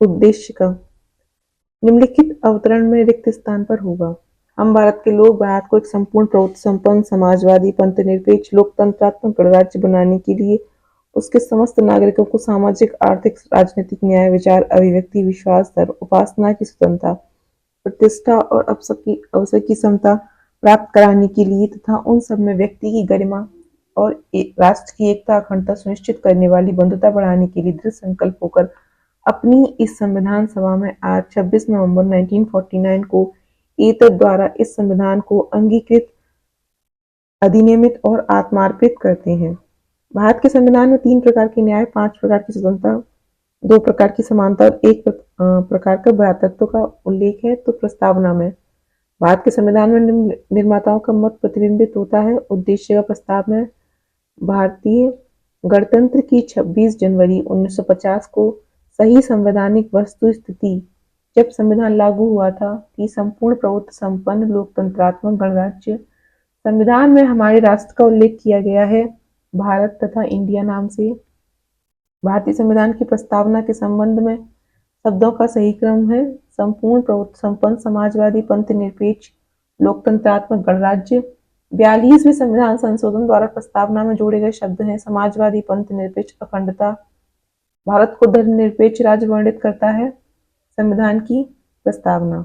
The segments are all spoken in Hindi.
उद्देश्य का निम्नलिखित अवतरण में रिक्त स्थान पर होगा। हम भारत के लोग भारत को एक संपूर्ण प्रभुत्व संपन्न समाजवादी पंथ निरपेक्ष लोकतंत्रात्मक गणराज्य बनाने के लिए उसके समस्त नागरिकों को सामाजिक आर्थिक राजनीतिक न्याय विचार अभिव्यक्ति विश्वास धर्म उपासना की स्वतंत्रता प्रतिष्ठा और अवसर की समता प्राप्त कराने के लिए तथा उन सब में व्यक्ति की गरिमा और राष्ट्र की एकता अखंडता सुनिश्चित करने वाली बंधुता बढ़ाने के लिए दृढ़ संकल्प होकर अपनी इस संविधान सभा में आज 26 नवंबर 1949 को एतद द्वारा इस संविधान को अंगीकृत अधिनियमित और आत्मार्पित करते हैं। भारत के संविधान में 3 प्रकार के न्याय 5 प्रकार की स्वतंत्रता 2 प्रकार की समानता और 1 प्रकार का भ्रातृत्व का उल्लेख है। तो प्रस्तावना में भारत के संविधान में निर्माताओं का मत प्रतिबिंबित होता है। उद्देश्य का प्रस्ताव में भारतीय गणतंत्र की 26 जनवरी 1950 को सही संवैधानिक वस्तु स्थिति जब संविधान लागू हुआ था कि संपूर्ण प्रभुत्व संपन्न लोकतंत्रात्मक गणराज्य संविधान में हमारे राष्ट्र का उल्लेख किया गया है भारत तथा इंडिया नाम से। भारतीय संविधान की प्रस्तावना के संबंध में शब्दों का सही क्रम है संपूर्ण प्रभुत्व संपन्न समाजवादी पंथ निरपेक्ष लोकतंत्रात्मक गणराज्य। 42वें संविधान संशोधन द्वारा प्रस्तावना में जोड़े गए शब्द हैं समाजवादी पंथ निरपेक्ष अखंडता भारत को धर्मनिरपेक्ष राज्य वर्णित करता है। संविधान की प्रस्तावना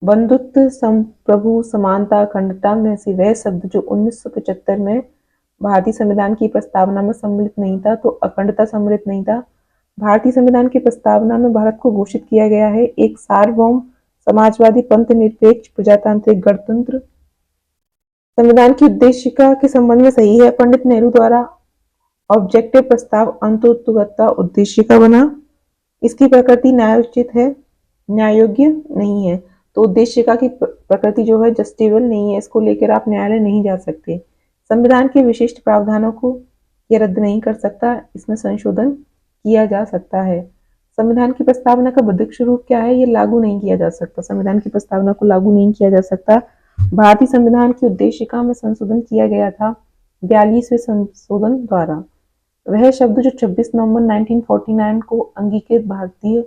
बंधुत्व संप्रभु समानता अखंडता में से वह शब्द जो 1975 में भारतीय संविधान की प्रस्तावना में सम्मिलित नहीं था तो अखंडता सम्मिलित नहीं था। भारतीय संविधान की प्रस्तावना में भारत को घोषित किया गया है एक सार्वभौम समाजवादी पंथ निरपेक्ष प्रजातांत्रिक गणतंत्र। संविधान की उद्देशिका के संबंध में सही है। पंडित नेहरू द्वारा ऑब्जेक्टिव प्रस्ताव अंतोत्तुकता उद्देशिका बना। इसकी प्रकृति न्यायोचित है न्यायोग्य नहीं है। तो उद्देशिका की प्रकृति जो है जस्टिफिएबल नहीं है इसको लेकर आप न्यायालय नहीं जा सकते। संविधान के विशिष्ट प्रावधानों को यह रद्द नहीं कर सकता इसमें संशोधन किया जा सकता है। संविधान की प्रस्तावना का बौद्धिक रूप क्या है ये लागू नहीं किया जा सकता। संविधान की प्रस्तावना को लागू नहीं किया जा सकता। भारतीय संविधान की उद्देशिका में संशोधन किया गया था 42वें संशोधन द्वारा। वह शब्द जो 26 नवंबर 1949 को अंगीकृत भारतीय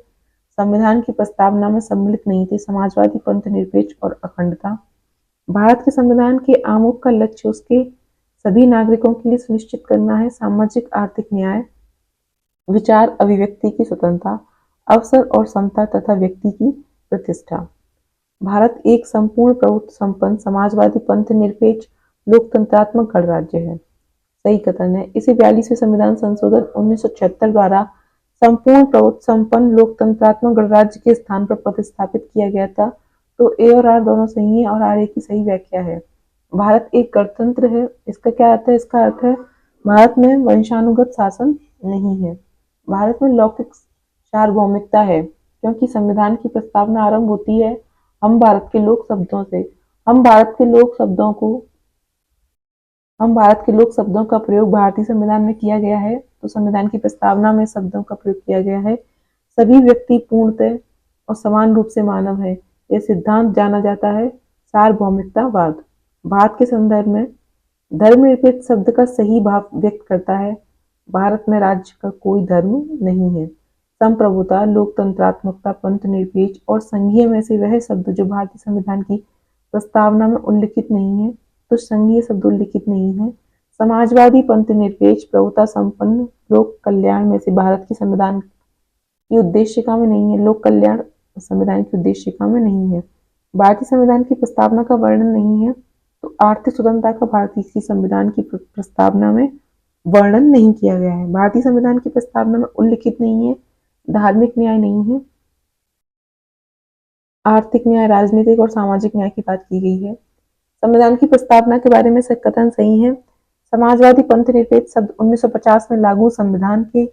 संविधान की प्रस्तावना में सम्मिलित नहीं थे समाजवादी पंथ निरपेक्ष और अखंडता। भारत के संविधान के आमुख का लक्ष्य उसके सभी नागरिकों के लिए सुनिश्चित करना है सामाजिक आर्थिक न्याय विचार अभिव्यक्ति की स्वतंत्रता अवसर और समता तथा व्यक्ति की प्रतिष्ठा। भारत एक संपूर्ण प्रभुत्व संपन्न समाजवादी पंथ निरपेक्ष लोकतंत्रात्मक गणराज्य है। सही कथन है। इसे 42वें संविधान संशोधन 1976 द्वारा संपूर्ण प्रभुत्व संपन्न लोकतंत्रात्मक गणराज्य के स्थान पर प्रतिस्थापित किया गया था। तो ए और आर दोनों सही है और आर ए की सही व्याख्या है। भारत एक गणतंत्र है। इसका क्या अर्थ है? इसका अर्थ है भारत में वंशानुगत शासन नहीं है। भारत में लौकिक सार्वभौमिकता है क्योंकि संविधान की प्रस्तावना आरंभ होती है हम भारत के लोक शब्दों से। हम भारत के लोक शब्दों का प्रयोग भारतीय संविधान में किया गया है। तो संविधान की प्रस्तावना में शब्दों का प्रयोग किया गया है सभी व्यक्ति पूर्णतः और समान रूप से मानव है। यह सिद्धांत जाना जाता है सार्वभौमिकतावाद। भारत के संदर्भ में धर्मनिरपेक्ष शब्द का सही भाव व्यक्त करता है। भारत में राज्य का कोई धर्म नहीं है। संप्रभुता लोकतंत्रात्मकता पंथ निरपेक्ष और संघीय में से वह शब्द जो भारतीय संविधान की प्रस्तावना में उल्लिखित नहीं है तो संघीय शब्द उल्लिखित नहीं है। समाजवादी पंथ निरपेक्ष प्रभुता संपन्न लोक कल्याण में से भारत की संविधान की उद्देशिका में नहीं है। लोक कल्याण संविधान की उद्देशिका में नहीं है। भारतीय संविधान की प्रस्तावना का वर्णन नहीं है तो आर्थिक स्वतंत्रता का भारतीय संविधान की प्रस्तावना में वर्णन नहीं किया गया है। भारतीय संविधान की प्रस्तावना में उल्लिखित नहीं है धार्मिक न्याय नहीं है आर्थिक न्याय राजनीतिक और सामाजिक न्याय की बात की गई है। संविधान की प्रस्तावना के बारे में कथन सही है। समाजवादी पंथ निरपेक्ष शब्द 1950 में लागू संविधान के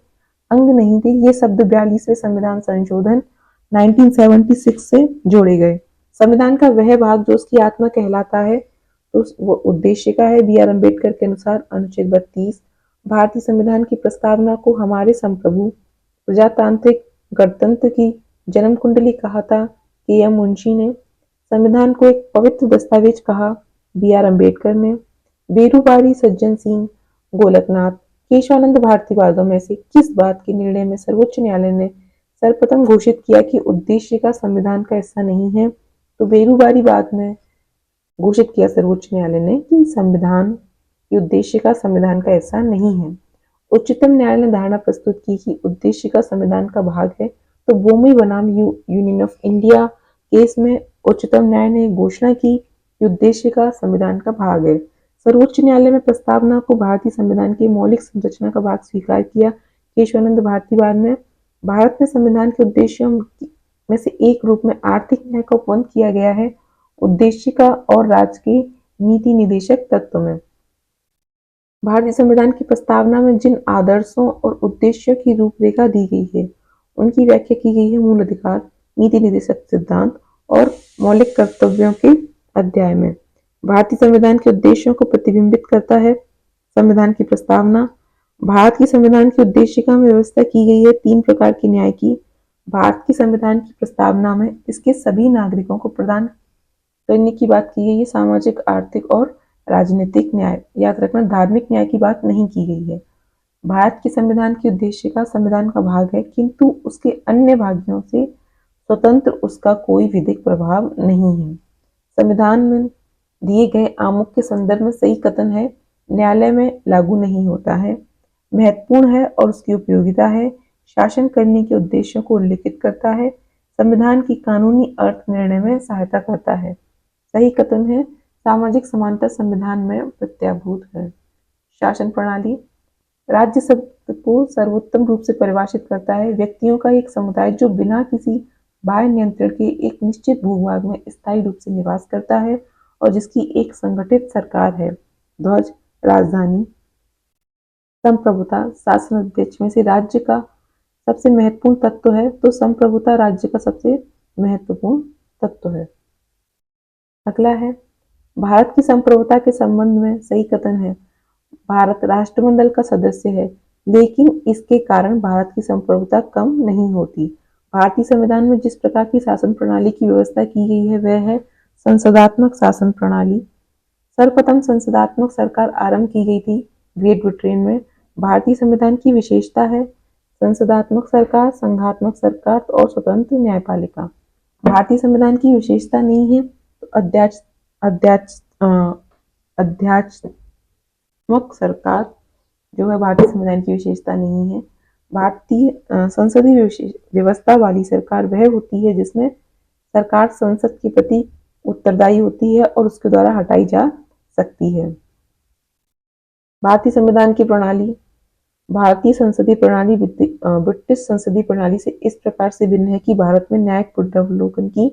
अंग नहीं थे। ये शब्द 42वें संविधान संशोधन 1976 से जोड़े गए। संविधान का वह भाग जो उसकी आत्मा कहलाता है तो वो उद्देशिका है। बी आर अम्बेडकर के अनुसार अनुच्छेद 32 भारतीय संविधान की प्रस्तावना को हमारे संप्रभु प्रजातांत्रिक गणतंत्र की जन्म कुंडली कहा था के एम मुंशी ने। संविधान को एक पवित्र दस्तावेज कहा बी आर अम्बेडकर ने। बेरूबारी सज्जन सिंह गोलकनाथ केशवानंद भारतीवादों में से किस बात के निर्णय में सर्वोच्च न्यायालय ने सर्वप्रथम घोषित किया कि उद्देश्य का संविधान का हिस्सा नहीं है? तो बेरूबारी वाद में घोषित किया सर्वोच्च न्यायालय ने कि संविधान के उद्देश्य का संविधान का हिस्सा नहीं है। उच्चतम न्यायालय ने धारणा प्रस्तुत की कि उद्देश्य का संविधान का भाग है। तो बोमी बनाम यूनियन ऑफ इंडिया केस में उच्चतम न्यायालय ने घोषणा की कि उद्देश्य का संविधान का भाग है। सर्वोच्च न्यायालय में प्रस्तावना को भारतीय संविधान की मौलिक संरचना का भाग स्वीकार किया। केशवानंद भारतीवाद में भारत में संविधान के उद्देश्यों में से एक रूप में आर्थिक न्याय का उपबंध किया गया है। उद्देश्य का और राज्य की नीति निदेशक तत्व में भारतीय संविधान की प्रस्तावना में जिन आदर्शों और उद्देश्यों की रूपरेखा दी गई है उनकी व्याख्या की गई है मूल अधिकार, नीति निदेशक सिद्धांत और मौलिक कर्तव्यों के अध्याय में। भारतीय संविधान के उद्देश्यों को प्रतिबिंबित करता है संविधान की प्रस्तावना। भारत की संविधान के उद्देशिका में व्यवस्था की गई है 3 प्रकार के न्याय की। भारत की संविधान की प्रस्तावना में इसके सभी नागरिकों को प्रदान करने की बात की गई है सामाजिक, आर्थिक और राजनीतिक न्याय। याद रखना, धार्मिक न्याय की बात नहीं की गई है। भारत के संविधान की उद्देशिका संविधान का भाग है, किंतु उसके अन्य भागों से स्वतंत्र उसका कोई विधिक प्रभाव नहीं है। संविधान में दिए गए आमुख के संदर्भ में सही कथन है, न्यायालय में लागू नहीं होता है, महत्वपूर्ण है और उसकी उपयोगिता है, शासन करने के उद्देश्यों को उल्लेखित करता है, संविधान की कानूनी अर्थ निर्णय में सहायता करता है। सही कथन है, सामाजिक समानता संविधान में प्रत्याभूत है। शासन प्रणाली राज्य शब्द को सर्वोत्तम रूप से परिभाषित करता है व्यक्तियों का एक समुदाय जो बिना किसी बाह्य नियंत्रण के एक निश्चित भूभाग में स्थायी रूप से निवास करता है और जिसकी एक संगठित सरकार है। ध्वज, राजधानी, संप्रभुता शासन अध्यक्ष में से राज्य का सबसे महत्वपूर्ण तत्व है, तो संप्रभुता राज्य का सबसे महत्वपूर्ण तत्व है। अगला है भारत की संप्रभुता के संबंध में सही कथन है, भारत राष्ट्रमंडल का सदस्य है, लेकिन इसके कारण भारत की संप्रभुता कम नहीं होती। भारतीय संविधान में जिस प्रकार की शासन प्रणाली की व्यवस्था की गई है वह है संसदात्मक शासन प्रणाली। सर्वप्रथम संसदात्मक सरकार आरंभ की गई थी ग्रेट ब्रिटेन में। भारतीय संविधान की विशेषता है संसदात्मक सरकार, संघात्मक सरकार और स्वतंत्र न्यायपालिका। भारतीय संविधान की विशेषता नहीं है तो अध्यात्मक सरकार जो है भारतीय संविधान की विशेषता नहीं है। भारतीय संसदीय व्यवस्था वाली सरकार वह होती है जिसमें सरकार संसद के प्रति उत्तरदायी होती है और उसके द्वारा हटाई जा सकती है। भारतीय संविधान की प्रणाली भारतीय संसदीय प्रणाली ब्रिटिश संसदीय प्रणाली से इस प्रकार से भिन्न है कि भारत में न्यायिक पुनरावलोकन की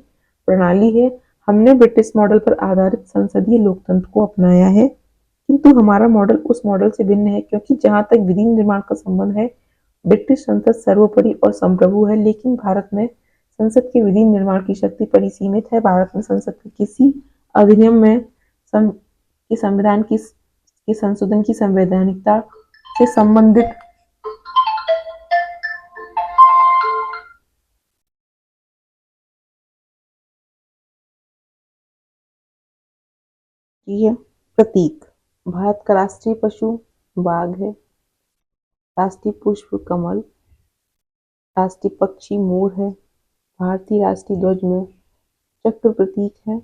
प्रणाली है। हमने ब्रिटिश मॉडल पर आधारित संसदीय लोकतंत्र को अपनाया है, किंतु हमारा मॉडल उस मॉडल से भिन्न है क्योंकि जहां तक विधि निर्माण का संबंध है ब्रिटिश संसद सर्वोपरि और संप्रभु है, लेकिन भारत में संसद के विधि निर्माण की शक्ति परिसीमित है। भारत में संसद के किसी अधिनियम में संविधान की संशोधन की संवैधानिकता से संबंधित प्रतीक भारत का राष्ट्रीय पशु बाघ है, राष्ट्रीय पुष्प कमल, राष्ट्रीय पक्षी मोर है, भारतीय राष्ट्रीय ध्वज में चक्र प्रतीक है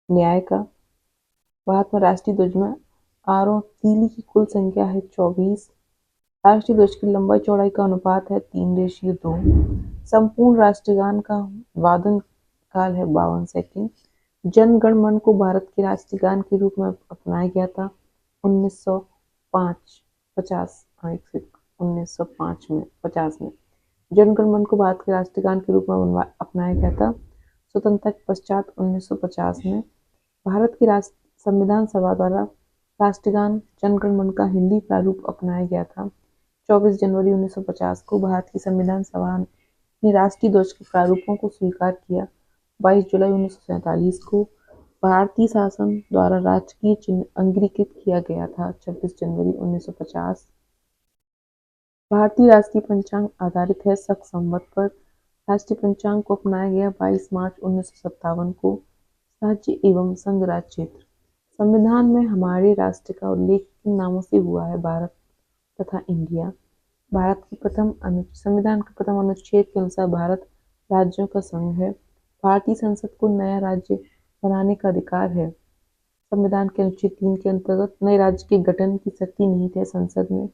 न्याय का। भारत में राष्ट्रीय ध्वज में आरोह तीली की कुल संख्या है 24। राष्ट्रीय ध्वज की लंबाई चौड़ाई का अनुपात है 3:2। संपूर्ण राष्ट्रगान का वादन काल है 52 सेकंड। जन गण मन को भारत के राष्ट्रीय गान के रूप में अपनाया गया था 1905 में। जन गण मन को भारत के राष्ट्रीय गान के रूप में अपनाया गया था स्वतंत्रता के पश्चात 1950 में। भारत की संविधान सभा द्वारा राष्ट्रगान जन गण मन का हिंदी प्रारूप अपनाया गया था 24 जनवरी 1950 को। भारत की संविधान सभा ने राष्ट्रीय ध्वज के प्रारूपों को स्वीकार किया 22 जुलाई 1947 को। भारतीय शासन द्वारा राजकीय चिन्ह अंगीकृत किया गया था 26 जनवरी 1950। भारतीय राष्ट्रीय पंचांग आधारित है शक संवत पर। राष्ट्रीय पंचांग को अपनाया गया 22 मार्च 1957 को। राज्य एवं संघ राज्य क्षेत्र संविधान में हमारे राष्ट्र का उल्लेख किन नामों से हुआ है? भारत, तथा इंडिया। संविधान के प्रथम अनुच्छेद के अनुसार भारत राज्यों का संघ है। भारतीय संसद को नया राज्य बनाने का अधिकार है। संविधान के अनुच्छेद 3 के अंतर्गत नए राज्य के गठन की शक्ति निहित है संसद में।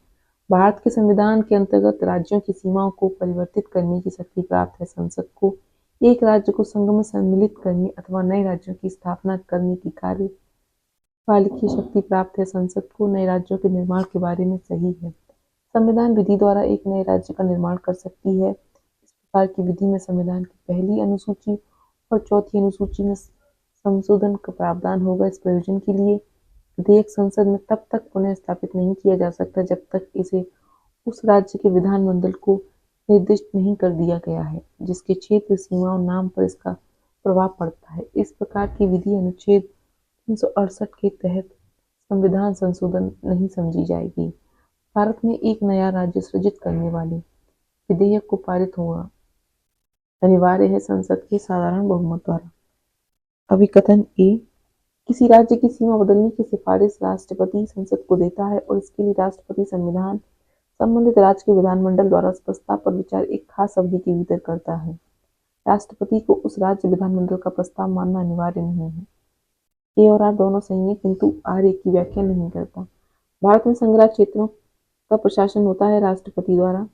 भारत के संविधान के अंतर्गत राज्यों की सीमाओं को परिवर्तित करने की शक्ति प्राप्त है संसद को। एक राज्य को संघ में सम्मिलित करने अथवा नए राज्यों की स्थापना करने की कार्यपालिकी शक्ति प्राप्त है संसद को। नए राज्यों के निर्माण के बारे में सही है। संविधान विधि द्वारा एक नए राज्य का निर्माण कर सकती है। इस प्रकार की विधि में संविधान की पहली अनुसूची और चौथी अनुसूची में संशोधन का प्रावधान होगा। इस प्रयोजन के लिए विधेयक संसद में तब तक पुनः स्थापित नहीं किया जा सकता जब तक इसे उस राज्य के विधानमंडल को निर्दिष्ट नहीं कर दिया गया है जिसके क्षेत्र, सीमा और नाम पर इसका प्रभाव पड़ता है। इस प्रकार की विधि अनुच्छेद 368 के तहत संविधान संशोधन नहीं समझी जाएगी। भारत में एक नया राज्य सृजित करने वाले विधेयक को पारित होना अनिवार्य है संसद के साधारण बहुमत द्वारा। अभिकथन ए, किसी राज्य की सीमा बदलने की सिफारिश राष्ट्रपति संसद को देता है और इसके लिए राष्ट्रपति संविधान संबंधित राज्य के विधानमंडल द्वारा उस प्रस्ताव पर विचार एक खास अवधि के भीतर करता है। राष्ट्रपति को उस राज्य विधानमंडल का प्रस्ताव मानना अनिवार्य नहीं है। ए और आर दोनों सही है, किंतु आर एक की व्याख्या नहीं करता। भारत में संघराज्य क्षेत्रों का प्रशासन होता है राष्ट्रपति द्वारा।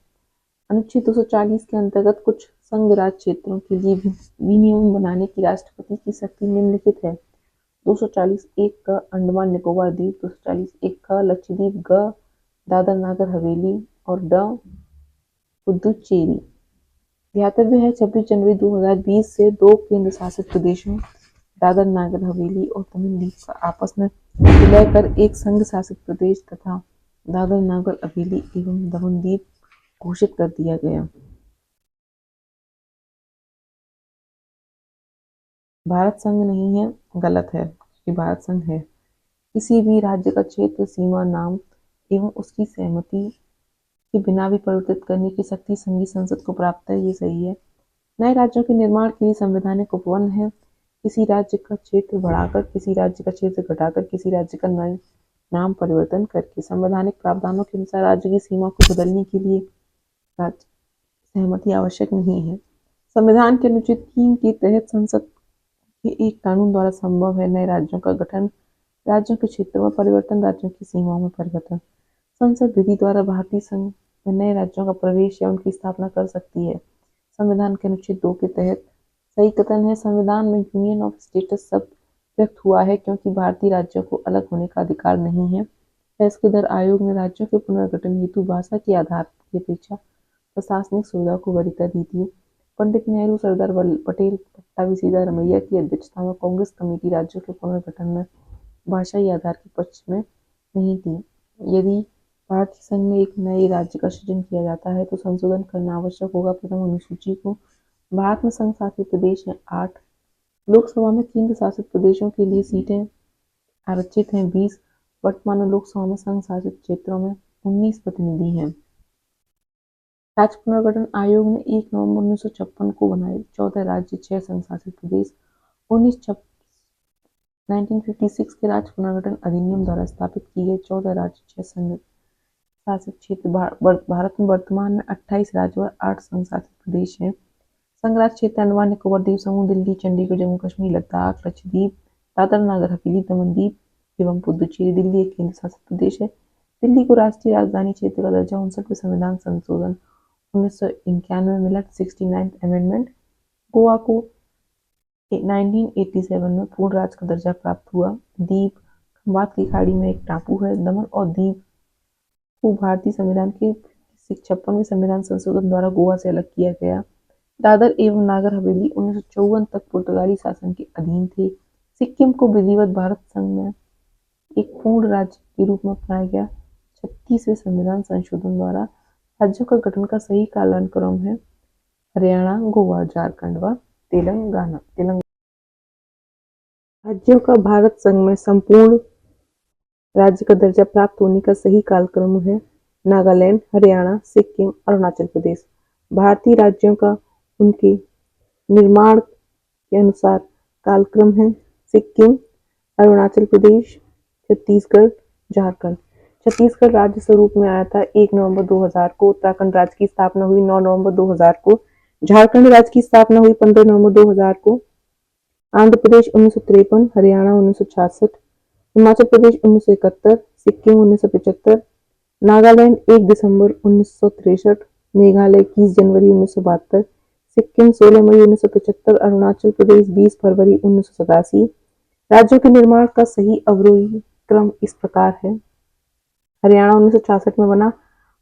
अनुच्छेद 240 के अंतर्गत कुछ संघ राज्य क्षेत्रों के लिए विनियम बनाने की राष्ट्रपति की शक्ति निम्नलिखित है। 240(1) क अंडमान निकोबार द्वीप, 240(1) ख लक्षद्वीप, ग दादर नागर हवेली और ड पुदुचेरी। ध्यातव्य है 26 जनवरी 2020 से 2 केंद्र शासित प्रदेशों दादर नागर हवेली और तमिल का आपस में विलय कर एक संघ शासित प्रदेश तथा दादर नागर हवेली एवं दमन द्वीप घोषित कर दिया गया। भारत संघ नहीं है, गलत है कि भारत संघ है। किसी भी राज्य का क्षेत्र, सीमा, नाम एवं उसकी सहमति के बिना भी परिवर्तित करने की शक्ति संघीय संसद को प्राप्त है, ये सही है। नए राज्यों के निर्माण के लिए संवैधानिक उपवन है। किसी राज्य का क्षेत्र बढ़ाकर, किसी राज्य का क्षेत्र घटाकर, किसी राज्य का नाम परिवर्तन करके। संवैधानिक प्रावधानों के अनुसार राज्य की सीमा को बदलने के लिए राज्य सहमति आवश्यक नहीं है। संविधान के अनुच्छेद 3 के तहत संसद के एक कानून द्वारा संभव है नए राज्यों का गठन, राज्यों के क्षेत्रों में परिवर्तन, राज्यों की सीमाओं में परिवर्तन। संसद विधि द्वारा भारतीय संघ में नए राज्यों का प्रवेश या उनकी स्थापना कर सकती है। संविधान के अनुच्छेद 2 के तहत सही कथन है। संविधान में यूनियन ऑफ स्टेट्स शब्द व्यक्त हुआ है क्योंकि भारतीय राज्यों को अलग होने का अधिकार नहीं है। इसके दर आयोग ने राज्यों के पुनर्गठन हेतु भाषा के आधार की अपेक्षा प्रशासनिक सुविधा को वरीयता दी थी। पंडित नेहरू, सरदार वल्लभ पटेल, पट्टाभी सीतारमैया की अध्यक्षता में कांग्रेस कमेटी राज्यों के पुनर्गठन में भाषाई आधार के पक्ष में नहीं थी। यदि भारतीय संघ में एक नए राज्य का सृजन किया जाता है तो संशोधन करना आवश्यक होगा। प्रथम अनुसूची को भारत में संघ शासित प्रदेश हैं 8। लोकसभा में केंद्र शासित प्रदेशों के लिए सीटें आरक्षित हैं 20। वर्तमान में लोकसभा में संघ शासित क्षेत्रों में 19 प्रतिनिधि हैं। राज्य पुनर्गठन आयोग ने 1 नवंबर 1956 को बनाए 14 राज्य, 6 संघ शासित प्रदेश। 1956 के राज्य पुनर्गठन अधिनियम द्वारा स्थापित किए गए 14 राज्य, 6 संघ शासित क्षेत्र। भारत में वर्तमान में 28 राज्य और 8 संघ शासित प्रदेश हैं। संघ राज्य क्षेत्र अंडमान निकोबार द्वीप समूह, दिल्ली, चंडीगढ़, जम्मू कश्मीर, लद्दाख, लक्षद्वीप, दादर नागर हवेली, दमन द्वीप एवं पुदुचेरी। दिल्ली एक केंद्र शासित प्रदेश है। दिल्ली को राष्ट्रीय राजधानी क्षेत्र का दर्जा 59वें संविधान संशोधन 1991 में मिला 69th अमेंडमेंट। गोवा को 1987 में पूर्ण राज्य का दर्जा प्राप्त हुआ। द्वीप खंबात की खाड़ी में एक टापू है। दमन और दीव को भारतीय संविधान के 56वें संविधान संशोधन द्वारा गोवा से अलग किया गया। दादर एवं नागर हवेली 1954 तक पुर्तगाली शासन के अधीन थे। सिक्किम को विधिवत भारत संघ में एक पूर्ण राज्य के रूप में अपनाया गया। 36वें संविधान संशोधन द्वारा राज्यों का गठन का सही कालानुक्रम है हरियाणा, गोवा, झारखंड व तेलंगाना। राज्यों का भारत संघ में संपूर्ण राज्य का दर्जा प्राप्त होने का सही कालक्रम है नागालैंड, हरियाणा, सिक्किम, अरुणाचल प्रदेश। भारतीय राज्यों का उनके निर्माण के अनुसार कालक्रम है सिक्किम, अरुणाचल प्रदेश, छत्तीसगढ़, झारखंड। छत्तीसगढ़ राज्य स्वरूप में आया था 1 नवंबर 2000 को। उत्तराखंड राज्य की स्थापना हुई 9 नवंबर 2000 को। झारखंड राज्य की स्थापना हुई 15 नवंबर 2000 को। आंध्र प्रदेश 1953, हरियाणा 1966, हिमाचल प्रदेश 1971, सिक्किम 1975, नागालैंड 1 दिसंबर 1963, मेघालय 21 जनवरी 1972, सिक्किम 16 मई 1975, अरुणाचल प्रदेश 20 फरवरी 1987। राज्यों के निर्माण का सही अवरोही क्रम इस प्रकार है। हरियाणा 1966 में बना,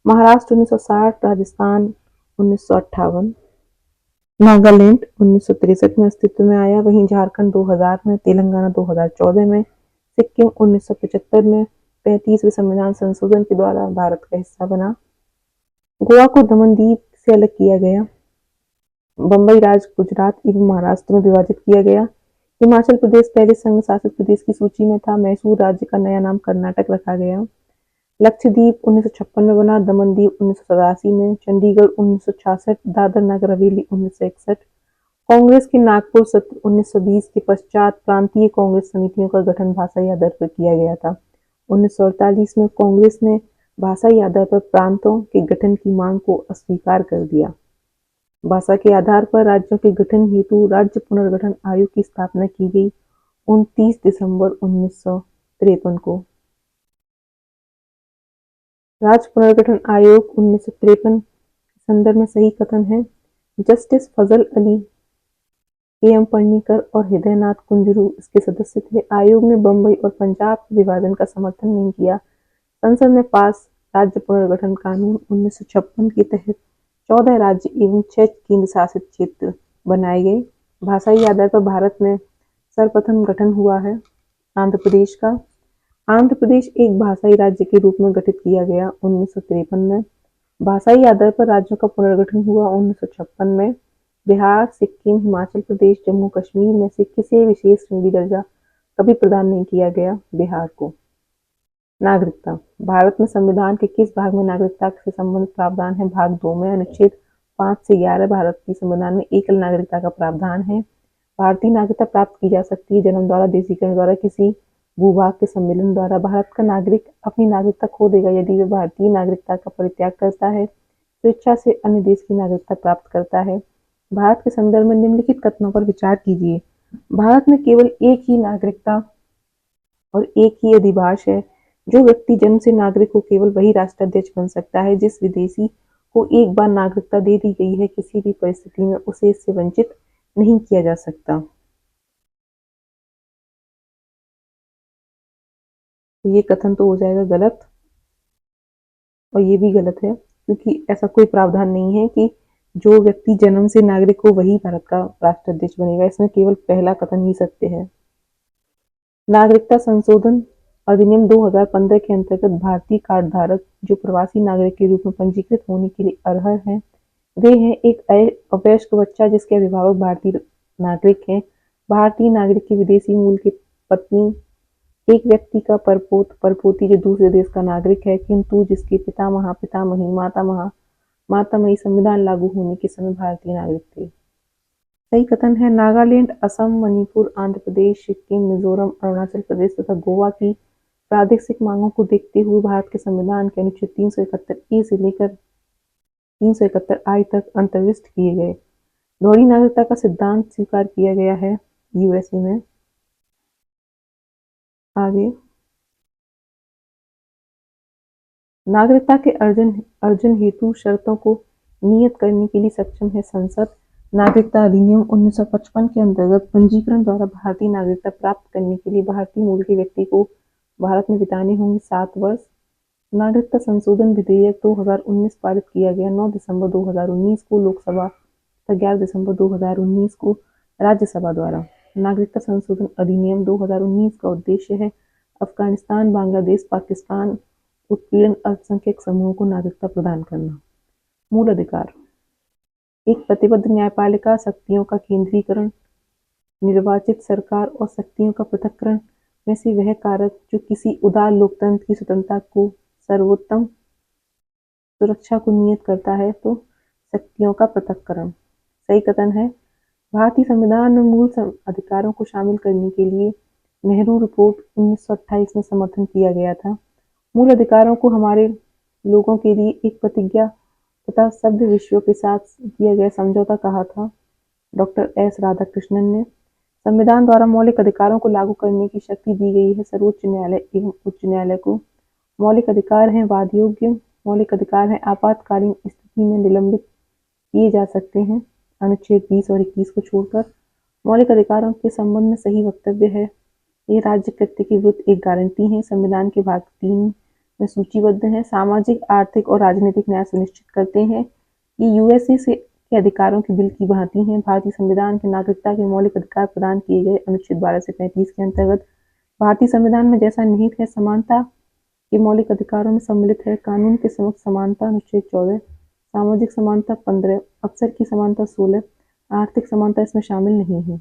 महाराष्ट्र 1960, राजस्थान 1958, नागालैंड 1963 में अस्तित्व में आया, वहीं झारखंड 2000 में, तेलंगाना 2014 में, सिक्किम 1975 में 35वें संविधान संशोधन के द्वारा भारत का हिस्सा बना। गोवा को दमन द्वीप से अलग किया गया। बंबई राज्य गुजरात एवं महाराष्ट्र में विभाजित किया गया। हिमाचल प्रदेश पहले संघ शासित प्रदेश की सूची में था। मैसूर राज्य का नया नाम कर्नाटक रखा गया। लक्षद्वीप 1956 में बना, दमनदीप 1987 में, चंडीगढ़ 1966, दादर नगर हवेली 1961। कांग्रेस के नागपुर सत्र 1920 के पश्चात प्रांतीय कांग्रेस समितियों का गठन भाषाई आधार पर किया गया था। 1948 में कांग्रेस ने भाषाई आधार पर प्रांतों के गठन की मांग को अस्वीकार कर दिया। भाषा के आधार पर राज्यों के गठन हेतु राज्य पुनर्गठन आयोग की स्थापना की गई 29 दिसंबर 1953 को। राज्य पुनर्गठन आयोग 1953 के संदर्भ में सही कथन है। जस्टिस फजल अली, एम पन्नीकर और हृदयनाथ कुंजरू इसके सदस्य थे। आयोग ने बंबई और पंजाब के विभाजन का समर्थन नहीं किया। संसद में पास राज्य पुनर्गठन कानून 1956 के तहत 14 राज्य एवं 6 केंद्र शासित क्षेत्र बनाए गए। भाषाई आधार पर भारत में सर्वप्रथम गठन हुआ है आंध्र प्रदेश का। आंध्र प्रदेश एक भाषाई राज्य के रूप में गठित किया गया 1953 में। भाषाई आधार पर राज्यों का पुनर्गठन हुआ 1956 में। बिहार, सिक्किम, हिमाचल प्रदेश, जम्मू कश्मीर में से किसी विशेष श्रेणी दर्जा कभी प्रदान नहीं किया गया बिहार को। नागरिकता। भारत में संविधान के किस भाग में नागरिकता से संबंधित प्रावधान है? भाग 2 में। अनुच्छेद 5 से 11 भारत की संविधान में एकल नागरिकता का प्रावधान है। भारतीय नागरिकता प्राप्त की जा सकती है जन्म द्वारा, देशीकरण द्वारा, किसी भूभाग के सम्मेलन द्वारा। भारत का नागरिक अपनी नागरिकता खो देगा यदि वह भारतीय नागरिकता का परित्याग करता है, स्वेच्छा से अन्य देश की नागरिकता प्राप्त करता है। भारत के संदर्भ में निम्नलिखित कथनों पर विचार कीजिए। भारत में केवल एक ही नागरिकता और एक ही अधिभाष है। जो व्यक्ति जन्म से नागरिक हो केवल वही राष्ट्राध्यक्ष बन सकता है। जिस विदेशी को एक बार नागरिकता दे दी गई है, किसी भी परिस्थिति में उसे इससे वंचित नहीं किया जा सकता। तो ये कथन तो हो जाएगा गलत, और ये भी गलत है क्योंकि ऐसा कोई प्रावधान नहीं है कि जो व्यक्ति जन्म से नागरिक हो वही भारत का राष्ट्राध्यक्ष बनेगा। इसमें केवल पहला कथन ही सत्य है। नागरिकता संशोधन अधिनियम 2015 के अंतर्गत भारतीय कार्ड धारक जो प्रवासी नागरिक के रूप में पंजीकृत होने के लिए अर्ह हैं, वे हैं एक अवयस्क बच्चा जिसके अभिभावक भारतीय नागरिक हैं, भारतीय नागरिक की विदेशी मूल की पत्नी, एक व्यक्ति का परपोत परपोती जो दूसरे देश का नागरिक है किंतु जिसके पितामह पितामही मातामही संविधान लागू होने के समय भारतीय नागरिक थे। सही कथन है। नागालैंड, असम, मणिपुर, आंध्र प्रदेश, सिक्किम, मिजोरम, अरुणाचल प्रदेश तथा गोवा की प्रादेशिक मांगों को देखते हुए भारत के संविधान के अनुच्छेद 371 ए से लेकर 371 आई तक अंतर्विष्ट किए गए। दोहरी नागरिकता का सिद्धांत स्वीकार किया गया है यूएसए में। आगे, नागरिकता के अर्जन हेतु शर्तों को नियत करने के लिए सक्षम है संसद। नागरिकता अधिनियम 1955 के अंतर्गत पंजीकरण द्वारा भारतीय नागरिकता प्राप्त करने के लिए भारतीय मूल के व्यक्ति को भारत में बिताने होंगे 7 वर्ष। नागरिकता संशोधन विधेयक 2019 पारित किया गया 9 दिसंबर 2019 को लोकसभा तथा 11 दिसंबर 2019 को राज्यसभा द्वारा। नागरिकता संशोधन अधिनियम 2019 का उद्देश्य है अफगानिस्तान, बांग्लादेश, पाकिस्तान उत्पीड़न अल्पसंख्यक समूहों को नागरिकता प्रदान करना। मूल अधिकार। एक प्रतिबद्ध न्यायपालिका, शक्तियों का केंद्रीकरण, निर्वाचित सरकार और शक्तियों का पृथक्करण में से वह कारक जो किसी उदार लोकतंत्र की स्वतंत्रता को सर्वोत्तम सुरक्षा को नियत करता है, तो शक्तियों का पृथक्करण। सही कथन है। भारतीय संविधान में मूल अधिकारों को शामिल करने के लिए नेहरू रिपोर्ट 1928 में समर्थन किया गया था। मूल अधिकारों को हमारे लोगों के लिए एक प्रतिज्ञा तथा सभ्य विश्व के साथ किया गया समझौता कहा था डॉक्टर एस राधाकृष्णन ने। संविधान द्वारा मौलिक अधिकारों को लागू करने की शक्ति दी गई है सर्वोच्च न्यायालय एवं उच्च न्यायालय को। मौलिक अधिकार हैं वाद योग्य, मौलिक अधिकार हैं आपातकालीन स्थिति में निलंबित किए जा सकते हैं, अनुच्छेद 20 और 21 को छोड़कर। मौलिक अधिकारों के संबंध में सही वक्तव्य है। ये राज्य कृत्य के विरुद्ध एक गारंटी है। संविधान के भाग 3 में सूचीबद्ध है। सामाजिक, आर्थिक और राजनीतिक न्याय सुनिश्चित करते हैं। ये यूएसए के अधिकारों के बिल की भांति हैं। भारतीय संविधान के नागरिकता के मौलिक अधिकार प्रदान किए गए अनुच्छेद 12 से 35 के अंतर्गत भारतीय संविधान में जैसा निहित है समानता के मौलिक अधिकारों में सम्मिलित है। कानून के समक्ष समानता अनुच्छेद 14, सामाजिक समानता 15, अवसर की समानता 16, आर्थिक समानता इसमें शामिल नहीं है।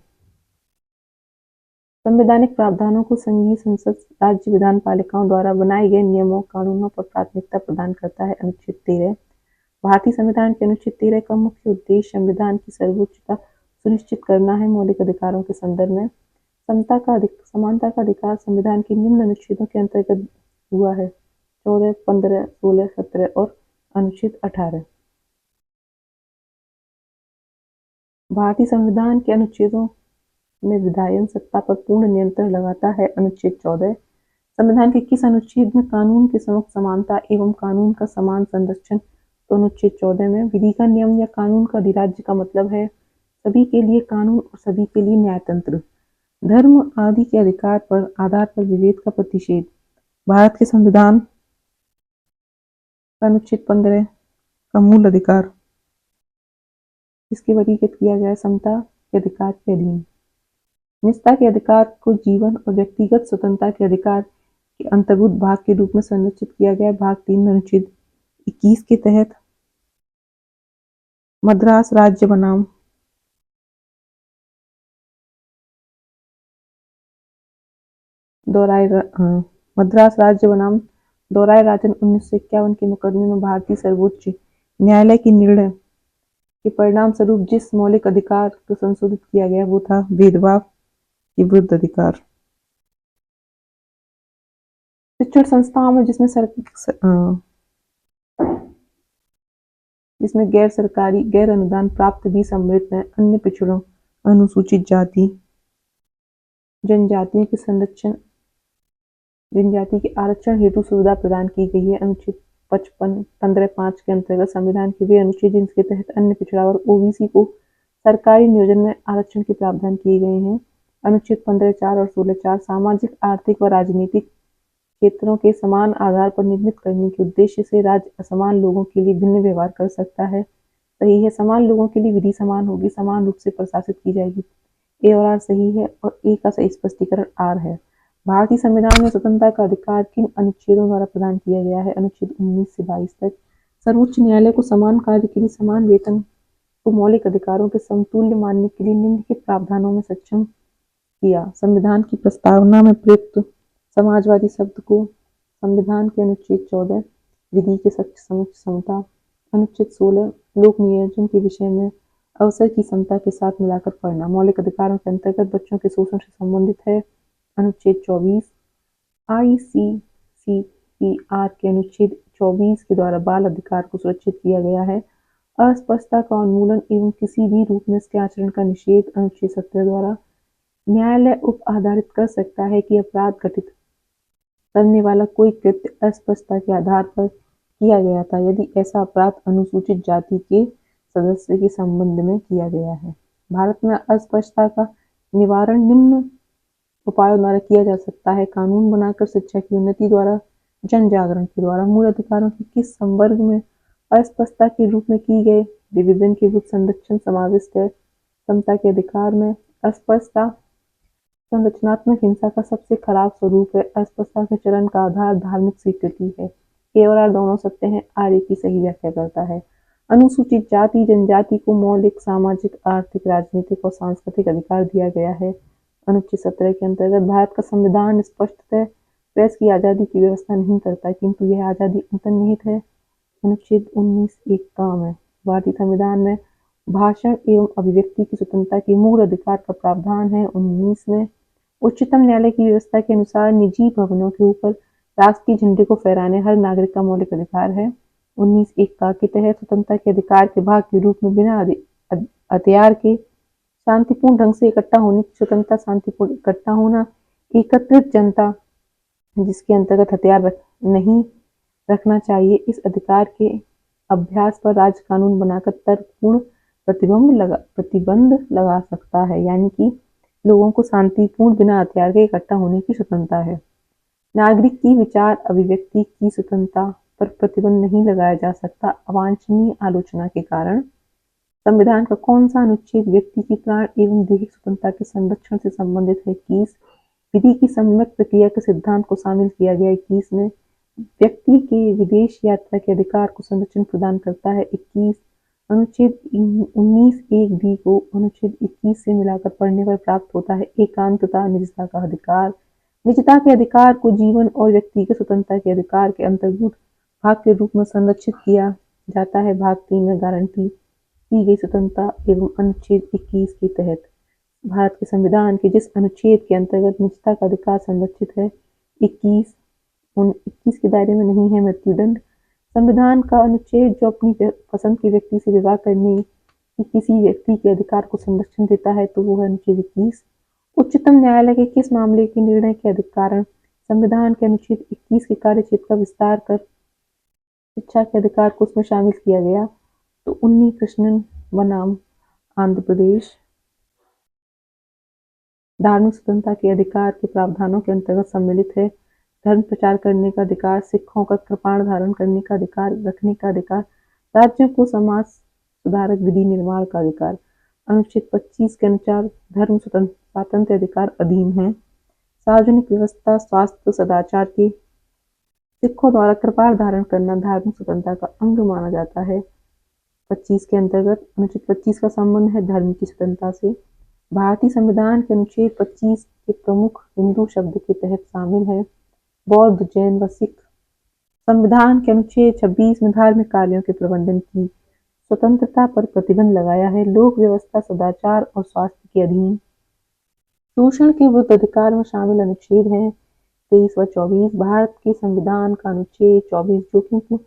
संवैधानिक प्रावधानों को संघीय संसद, राज्य विधान पालिकाओं द्वारा बनाए गए नियमों, कानूनों पर प्राथमिकता प्रदान करता है। अनुच्छेद 13 भारतीय संविधान के अनुच्छेद 13 का मुख्य उद्देश्य संविधान की सर्वोच्चता सुनिश्चित करना है। मौलिक अधिकारों के संदर्भ में समानता का अधिकार संविधान के निम्न अनुच्छेदों के अंतर्गत हुआ है: 14, 15, 16, 17 और अनुच्छेद 18। भारतीय संविधान के अनुच्छेदों में विधायन सत्ता पर पूर्ण नियंत्रण लगाता है। अनुच्छेद 14 संविधान के किस अनुच्छेद में कानून के समक्ष समानता एवं कानून का समान संरक्षण? तो अनुच्छेद 14 में। विधि का नियम या कानून का अधिराज्य का मतलब है सभी के लिए कानून और सभी के लिए न्यायतंत्र। धर्म आदि के अधिकार पर आधार पर विभेद का प्रतिषेध। भारत के संविधान का अनुच्छेद 15 का मूल अधिकार इसके वर्गीकृत किया गया समता के अधिकार के अधीन। निजता के अधिकार को जीवन और व्यक्तिगत स्वतंत्रता के अधिकार के अंतर्भूत भाग के रूप में संरक्षित किया गया। भाग 3 अनुच्छेद 21 के तहत मद्रास राज्य बनाम मद्रास राज्य बनाम दोराई राजन 1951 के मुकदमे में भारतीय सर्वोच्च न्यायालय के निर्णय के परिणाम स्वरूप जिस मौलिक अधिकार को संशोधित किया गया वो था भेदभाव के विरुद्ध अधिकार। शिक्षण संस्थाओं में जिसमें गैर सरकारी, गैर अनुदान प्राप्त भी सम्मिलित हैं। अन्य पिछड़ों, अनुसूचित जाति, जनजातियों के संरक्षण, जनजाति के आरक्षण हेतु सुविधा प्रदान की गई है। अनुच्छेद 55 15(5) के अंतर्गत संविधान के वे अनुच्छेद जिनके तहत अन्य पिछड़ा वर्ग ओबीसी को सरकारी नियोजन में आरक्षण के प्रावधान किए गए हैं। अनुच्छेद 15(4) और 16(4) सामाजिक, आर्थिक व राजनीतिक क्षेत्रों के समान आधार पर निर्मित करने के उद्देश्य से राज्य असमान लोगों के लिए भिन्न व्यवहार कर सकता है। सही है। समान लोगों के लिए विधि समान होगी, समान रूप से प्रशासित की जाएगी। ए और आर सही है और ए का सही स्पष्टीकरण आर है। भारतीय संविधान में स्वतंत्रता का अधिकार किन अनुच्छेदों द्वारा प्रदान किया गया है? अनुच्छेद 19 से 22 तक। सर्वोच्च न्यायालय को समान कार्य के लिए समान वेतन को मौलिक अधिकारों के समतुल्य मानने के लिए निम्नलिखित प्रावधानों में सक्षम किया। संविधान की प्रस्तावना में प्रयुक्त समाजवादी शब्द को संविधान के अनुच्छेद 14 विधि के समक्ष समता, अनुच्छेद 16 लोक नियोजन के विषय में अवसर की समता के साथ मिलाकर पढ़ना। मौलिक अधिकारों के अंतर्गत बच्चों के शोषण से संबंधित है। अनुच्छेद 24 ICCPR के अनुच्छेद 24 के द्वारा बाल अधिकार को सुरक्षित किया गया है। अस्पष्टता का उन्मूलन एवं किसी भी रूप में इसके आचरण का निषेध। अनुच्छेद 17 द्वारा न्यायालय उप आधारित कर सकता है कि अपराध घटित करने वाला कोई कृत्य अस्पष्टता के आधार पर किया गया था यदि ऐसा अपराध अनुसूचित जाति के सदस्य के संबंध में किया गया है। भारत में अस्पष्टता का निवारण निम्न उपायों द्वारा किया जा सकता है: कानून बनाकर, शिक्षा की उन्नति द्वारा, जन जागरण के द्वारा। मूल अधिकारों के किस संवर्ग में अस्पष्टता के रूप में की गए विभिन्न के विरुद्ध संरक्षण समाविष्ट है? समता के अधिकार में। अस्पष्टता संरचनात्मक हिंसा का सबसे खराब स्वरूप है। अस्पष्टता के चरण का आधार धार्मिक स्वीकृति है। ए और आर दोनों सत्य हैं। आर की सही व्याख्या करता है। अनुसूचित जाति जनजाति को मौलिक सामाजिक, आर्थिक, राजनीतिक और सांस्कृतिक अधिकार दिया गया है। अनुच्छेद 17 के अंतर्गत भारत का संविधान स्पष्टतः प्रेस की आज़ादी की व्यवस्था नहीं करता, किंतु यह आज़ादी अंतर्निहित है। अनुच्छेद 19 एक काम है। भारतीय संविधान में भाषण एवं अभिव्यक्ति की स्वतंत्रता के मूल अधिकार का प्रावधान है। 19 में उच्चतम न्यायालय की व्यवस्था के अनुसार निजी भवनों के ऊपर राष्ट्रीय झंडे को फहराने हर नागरिक का मौलिक अधिकार है। 19(1) के तहत स्वतंत्रता के अधिकार के भाग के रूप में बिना हथियार के शांतिपूर्ण ढंग से इकट्ठा होने की स्वतंत्रता, शांतिपूर्ण इकट्ठा होना, एकत्रित जनता जिसके अंतर्गत हथियार नहीं रखना चाहिए, इस अधिकार के अभ्यास पर राज्य कानून बनाकर तर्कपूर्ण प्रतिबंध लगा सकता है, यानी कि लोगों को शांतिपूर्ण बिना हथियार के इकट्ठा होने की स्वतंत्रता है। नागरिक की विचार अभिव्यक्ति की स्वतंत्रता पर प्रतिबंध नहीं लगाया जा सकता। अवांछनीय आलोचना के कारण संविधान का कौन सा अनुच्छेद व्यक्ति की प्राण एवं दैहिक स्वतंत्रता के संरक्षण से संबंधित है? 21 विधि की सम्यक प्रक्रिया के सिद्धांत को शामिल किया गया। 21 में व्यक्ति के विदेश यात्रा के अधिकार को संरक्षण प्रदान करता है। 21 अनुच्छेद 19(1) को अनुच्छेद 21 से मिलाकर पढ़ने पर प्राप्त होता है। एकांतता, निजता का अधिकार। निजता के अधिकार को जीवन और व्यक्तिगत स्वतंत्रता के अधिकार के अंतर्भूत भाग के रूप में संरक्षित किया जाता है। भाग 3 में गारंटी की गई स्वतंत्रता एवं अनुच्छेद 21 के तहत भारत के संविधान के जिस अनुच्छेद के अंतर्गत निजता का अधिकार संरक्षित है, 21 के दायरे में नहीं है मृत्युदंड। संविधान का अनुच्छेद जो अपनी पसंद के व्यक्ति से विवाह करने की किसी व्यक्ति के अधिकार को संरक्षण देता है, तो वो है अनुच्छेद 21। उच्चतम न्यायालय के किस मामले के निर्णय के कारण संविधान के अनुच्छेद 21 के कार्यक्षेत्र का विस्तार कर शिक्षा के अधिकार को उसमें शामिल किया गया? तो उन्नी कृष्णन बनाम आंध्र प्रदेश। धार्मिक स्वतंत्रता के अधिकार के प्रावधानों के अंतर्गत सम्मिलित है धर्म प्रचार करने का अधिकार, सिखों का कृपाण धारण करने का अधिकार, रखने का अधिकार, राज्यों को समाज सुधारक विधि निर्माण का अधिकार। अनुच्छेद 25 के अनुसार धर्म स्वातंत्र्य अधिकार अधीन है। सार्वजनिक व्यवस्था, स्वास्थ्य, सदाचार के सिखों द्वारा कृपाण धारण करना धार्मिक स्वतंत्रता का अंग माना जाता है। 25 के अंतर्गत अनुच्छेद 25 का संबंध है धर्म की स्वतंत्रता से। भारतीय संविधान के अनुच्छेद 25 के प्रमुख हिंदू शब्द के तहत शामिल है बौद्ध, जैन व सिख। संविधान के अनुच्छेद 26 में धार्मिक कार्यों के प्रबंधन की स्वतंत्रता पर प्रतिबंध लगाया है। लोक व्यवस्था, सदाचार और स्वास्थ्य के अधीन। शोषण के विरुद्ध अधिकार में शामिल अनुच्छेद हैं 23 व 24। भारत के संविधान का अनुच्छेद 24 जोखिमपूर्ण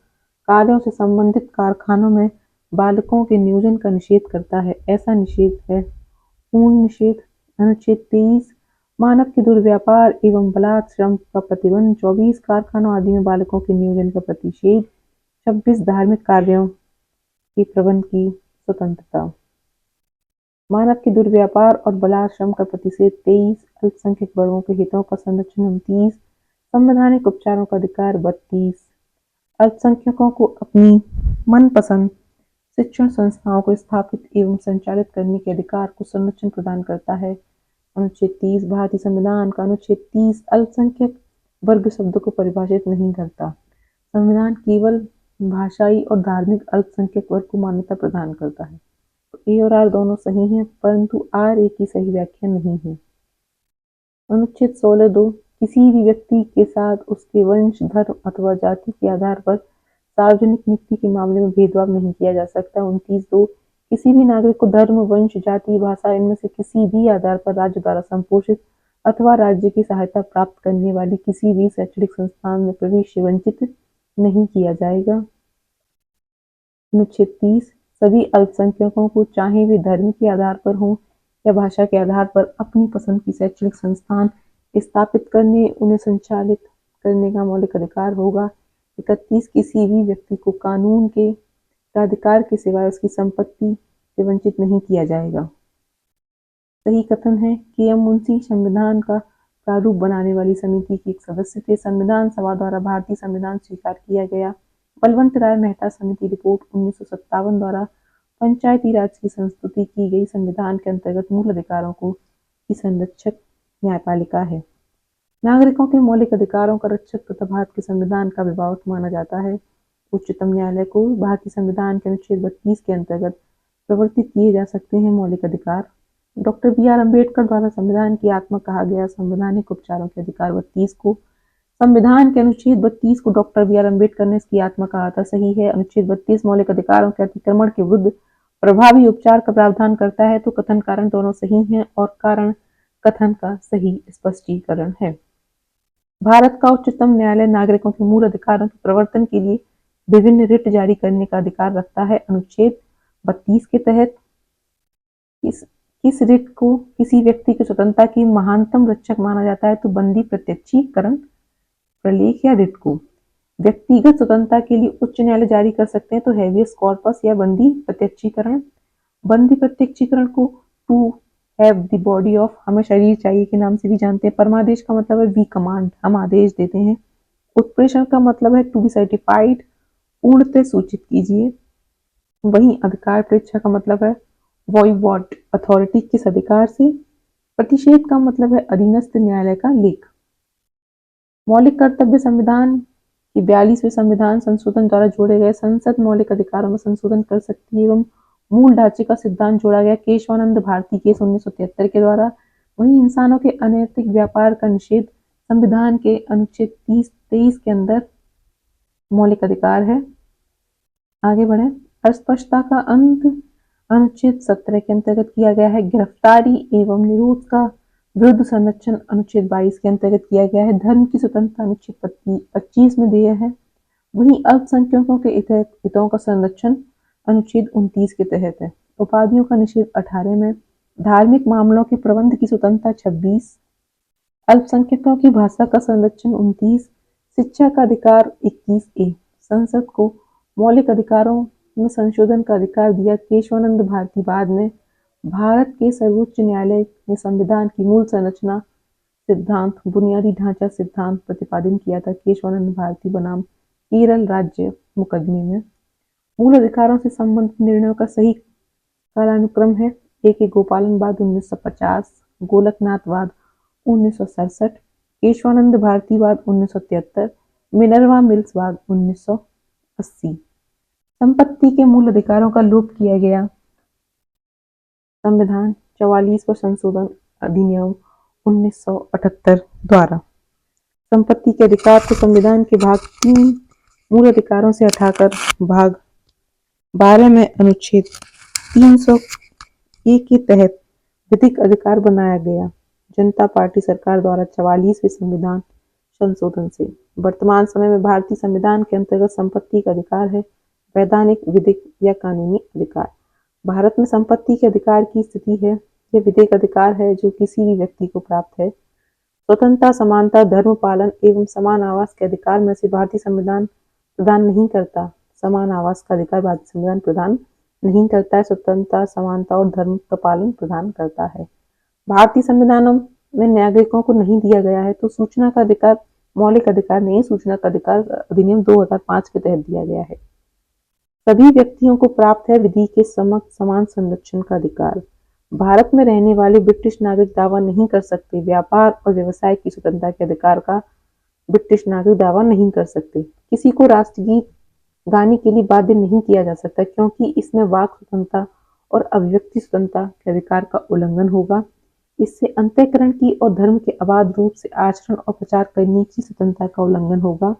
कार्यों से संबंधित कारखानों में बालकों के नियोजन का निषेध करता है। ऐसा निषेध है पूर्ण निषेध। अनुच्छेद 23 मानव के दुर्व्यापार एवं बलात् श्रम का प्रतिबंध। 24 कारखानों आदि में बालकों के नियोजन का प्रतिषेध। 26 धार्मिक कार्यों के प्रबंध की स्वतंत्रता। मानव के दुर्व्यापार और बलात् श्रम का प्रतिषेध। 23 अल्पसंख्यक वर्गों के हितों का संरक्षण। 29 संवैधानिक उपचारों का अधिकार। 32 अल्पसंख्यकों को अपनी मनपसंद शिक्षण संस्थाओं को स्थापित एवं संचालित करने के अधिकार को संरक्षण प्रदान करता है। अनुच्छेद 30 भारतीय संविधान का अनुच्छेद 30 अल्पसंख्यक वर्ग शब्द को परिभाषित नहीं करता। संविधान केवल भाषाई और धार्मिक अल्पसंख्यक वर्ग को मान्यता प्रदान करता है। तो ए और आर दोनों सही हैं, परंतु आर ए की सही व्याख्या नहीं है। अनुच्छेद 16(2) किसी भी व्यक्ति के साथ उसके वंश, धर्म अथवा जाति के आधार पर सार्वजनिक नियुक्ति के मामले में भेदभाव नहीं किया जा सकता। 29(2) किसी भी नागरिक को धर्म, वंश, जाति, भाषा इनमें से किसी भी आधार पर राज्य द्वारा संपोषित अथवा राज्य की सहायता प्राप्त करने वाली किसी भी शैक्षणिक संस्थान में प्रवेश से वंचित नहीं किया जाएगा। अनुच्छेद 30 सभी अल्पसंख्यकों को चाहे वे धर्म के आधार पर हो या भाषा के आधार पर अपनी पसंद की शैक्षणिक संस्थान स्थापित करने, उन्हें संचालित करने का मौलिक अधिकार होगा। 31 किसी भी व्यक्ति को कानून के अधिकार के सिवाय उसकी संपत्ति से वंचित नहीं किया जाएगा। सही कथन है कि एम मुंशी संविधान का प्रारूप बनाने वाली समिति के एक सदस्य थे। संविधान सभा द्वारा भारतीय संविधान स्वीकार किया गया। बलवंत राय मेहता समिति रिपोर्ट 1957 द्वारा पंचायती राज की संस्तुति की गई संविधान के अंतर्गत मूल अधिकारों को की संरक्षक न्यायपालिका है। नागरिकों के मौलिक अधिकारों का रक्षक तथा भारत के संविधान का अभिभावक माना जाता है। उच्चतम न्यायालय को भारतीय संविधान के अनुच्छेद 32 के अंतर्गत प्रवर्तित किए जा सकते हैं मौलिक अधिकार। Doctor B R. अम्बेडकर द्वारा संविधान की आत्मा कहा गया संवैधानिक उपचारों के अधिकार 32 को। संविधान के अनुच्छेद 32 को डॉक्टर बी.आर. अम्बेडकर ने इसकी आत्मा कहा था। सही है। अनुच्छेद 32 मौलिक अधिकारों के अतिक्रमण के विरुद्ध प्रभावी उपचार का प्रावधान करता है। तो कथन कारण दोनों सही हैं और कारण कथन का सही स्पष्टीकरण है। भारत का उच्चतम न्यायालय नागरिकों के मूल अधिकारों के प्रवर्तन के लिए विभिन्न रिट जारी करने का अधिकार रखता है। अनुच्छेद 32 के तहत किस किस रिट को किसी व्यक्ति की स्वतंत्रता की महानतम रक्षक माना जाता है? तो बंदी प्रत्यक्षीकरण प्रलेख या रिट को व्यक्तिगत स्वतंत्रता के लिए उच्च न्यायालय जारी कर सकते हैं, तो हैबियस कॉर्पस या बंदी प्रत्यक्षीकरण। बंदी प्रत्यक्षीकरण को to have the body of, हमें शरीर चाहिए के नाम से भी जानते हैं। परमादेश का मतलब है वी कमांड, हम आदेश देते हैं। उत्प्रेषण का मतलब है टू बी सर्टिफाइड, पूर्णतः सूचित कीजिए। वहीं अधिकार परीक्षा का मतलब है वॉइवॉट, अथॉरिटी किस अधिकार से। प्रतिषेध का मतलब है अधीनस्थ न्यायालय का लेख। मौलिक कर्तव्य संविधान के 42वें संविधान संशोधन द्वारा जोड़े गए संसद मौलिक अधिकारों में संशोधन कर सकती है एवं मूल ढांचे का सिद्धांत जोड़ा गया केशवानंद भारती केस 1973 के द्वारा। वहीं इंसानों के अनैतिक व्यापार का निषेध संविधान के अनुच्छेद 23 के अंदर मौलिक अधिकार है। आगे बढ़े। अस्पष्टता का अंत अनुच्छेद 17 के अंतर्गत किया गया है। गिरफ्तारी एवं निरोध का विरुद्ध संरक्षण अनुच्छेद 22 के अंतर्गत किया गया है। धर्म की स्वतंत्रता अनुच्छेद 25 में दिया है। वहीं अल्पसंख्यकों के हितों का संरक्षण अनुच्छेद 29 के तहत है। उपाधियों का निषेध 18 में। धार्मिक मामलों के प्रबंध की स्वतंत्रता 26। अल्पसंख्यकों की भाषा का संरक्षण 29। शिक्षा का अधिकार 21 ए। संसद को मौलिक अधिकारों में संशोधन का अधिकार दिया केशवानंद भारती। बाद में भारत के सर्वोच्च न्यायालय ने संविधान की मूल संरचना सिद्धांत बुनियादी ढांचा सिद्धांत प्रतिपादन किया था केशवानंद भारती बनाम केरल राज्य मुकदमे में। मूल अधिकारों से संबंधित निर्णयों का सही कालानुक्रम है। ए गोपालनवाद 1950, गोलकनाथवाद 1967, केशवानंद भारतीवाद 1973, मिनर्वा मिल्सवाद 1980। संपत्ति के मूल अधिकारों का लोप किया गया। संविधान 44वां संशोधन अधिनियम 1978 द्वारा संपत्ति के अधिकार को संविधान के भाग 3 मूल अधिकारों से हटाकर भाग 12 में अनुच्छेद 301 के तहत विधिक अधिकार बनाया गया। जनता पार्टी सरकार द्वारा 44वें संविधान संशोधन से वर्तमान समय में भारतीय संविधान के अंतर्गत संपत्ति का अधिकार है वैधानिक, विधिक या कानूनी अधिकार। भारत में संपत्ति के अधिकार की स्थिति है, यह विधिक अधिकार है जो किसी भी व्यक्ति को प्राप्त है। स्वतंत्रता, समानता, धर्म पालन एवं समान आवास के अधिकार में से भारतीय संविधान प्रदान नहीं करता। समान आवास का अधिकार भारतीय संविधान प्रदान नहीं करता है। स्वतंत्रता, समानता और धर्म का पालन प्रदान करता है। भारतीय संविधानों में नागरिकों को नहीं दिया गया है तो सूचना का अधिकार मौलिक अधिकार नहीं, सूचना का अधिकार अधिनियम 2005 के तहत दिया गया है। सभी व्यक्तियों को प्राप्त है विधि के समक्ष समान संरक्षण का अधिकार। भारत में रहने वाले ब्रिटिश नागरिक दावा नहीं कर सकते। व्यापार और व्यवसाय की स्वतंत्रता के अधिकार का ब्रिटिश नागरिक दावा नहीं कर सकते। किसी को राष्ट्रगीत गाने के लिए बाध्य नहीं किया जा सकता क्योंकि इसमें वाक स्वतंत्रता और अभिव्यक्ति स्वतंत्रता के अधिकार का उल्लंघन होगा। इससे अंतःकरण की और धर्म के अबाध रूप से आचरण और प्रचार करने की स्वतंत्रता का उल्लंघन होगा।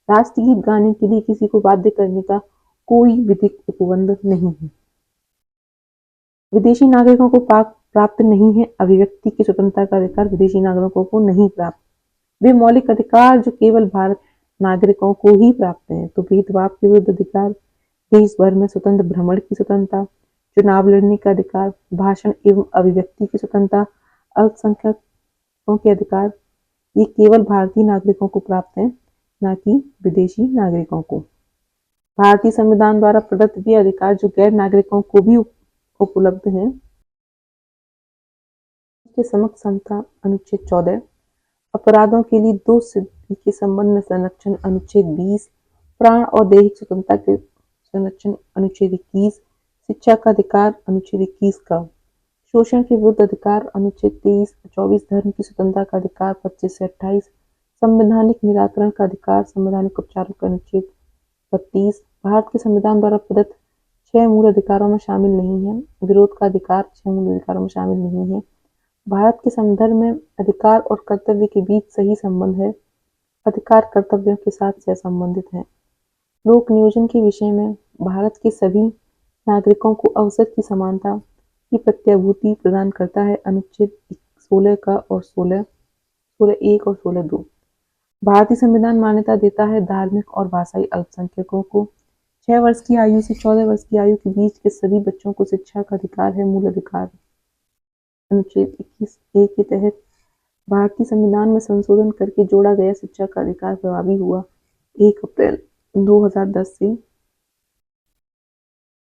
राष्ट्रगीत गाने के लिए किसी को बाध्य करने का कोई विधिक उपबंध नहीं है। विदेशी नागरिकों को प्राप्त नहीं है। अभिव्यक्ति की स्वतंत्रता का अधिकार विदेशी नागरिकों को नहीं प्राप्त। वे मौलिक अधिकार जो केवल भारत नागरिकों को ही प्राप्त हैं। तो भेदभाव के विरुद्ध अधिकार, देश भर में स्वतंत्र भ्रमण की स्वतंत्रता, चुनाव लड़ने का अधिकार, भाषण एवं अभिव्यक्ति की स्वतंत्रता, अल्पसंख्यकों के अधिकार, ये केवल भारतीय नागरिकों को प्राप्त है, न कि विदेशी नागरिकों को। भारतीय संविधान द्वारा प्रदत्त भी अधिकार जो गैर नागरिकों को भी उपलब्ध हैं के समक्ष समता अनुच्छेद 14, अपराधों के लिए दो सिद्धि के संबंध में संरक्षण अनुच्छेद 20, प्राण और दैहिक स्वतंत्रता के संरक्षण अनुच्छेद 21, शिक्षा का अधिकार अनुच्छेद 21 का, शोषण के विरुद्ध अधिकार अनुच्छेद 23 24, धर्म की स्वतंत्रता का अधिकार 25 से 28, संवैधानिक निराकरण का अधिकार संवैधानिक उपचारों का अनुच्छेद 32। भारत के संविधान द्वारा प्रदत्त 6 मूल अधिकारों में शामिल नहीं है। विरोध का अधिकार 6 मूल अधिकारों में शामिल नहीं है। भारत के संदर्भ में अधिकार और कर्तव्य के बीच सही संबंध है। अधिकार कर्तव्यों के साथ सहसंबंधित है। लोक नियोजन के विषय में भारत के सभी नागरिकों को अवसर की समानता की प्रत्याभूति प्रदान करता है अनुच्छेद 16 का और 16(1) और 16(2). भारतीय संविधान मान्यता देता है धार्मिक और भाषाई अल्पसंख्यकों को 6 वर्ष की आयु से 14 वर्ष की आयु के बीच के सभी बच्चों को शिक्षा का अधिकार है। मूल अधिकार अनुच्छेद 21A के तहत भारतीय संविधान में संशोधन करके जोड़ा गया शिक्षा का अधिकार प्रभावी हुआ 1 अप्रैल 2010 से।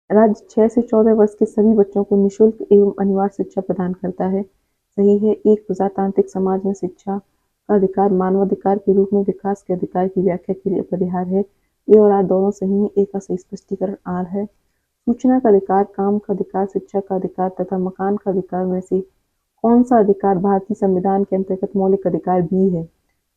राज्य 6 से 14 वर्ष के सभी बच्चों को निःशुल्क एवं अनिवार्य शिक्षा प्रदान करता है। सही है। एक प्रजातांत्रिक समाज में शिक्षा का अधिकार मानवाधिकार के रूप में विकास के अधिकार की व्याख्या के लिए अपरिहार्य है। ए और आर दोनों सही हैं। ए का सही स्पष्टीकरण आर है। सूचना का अधिकार, काम का अधिकार, शिक्षा का अधिकार तथा मकान का अधिकार में से कौन सा अधिकार भारतीय संविधान के अंतर्गत मौलिक अधिकार बी है?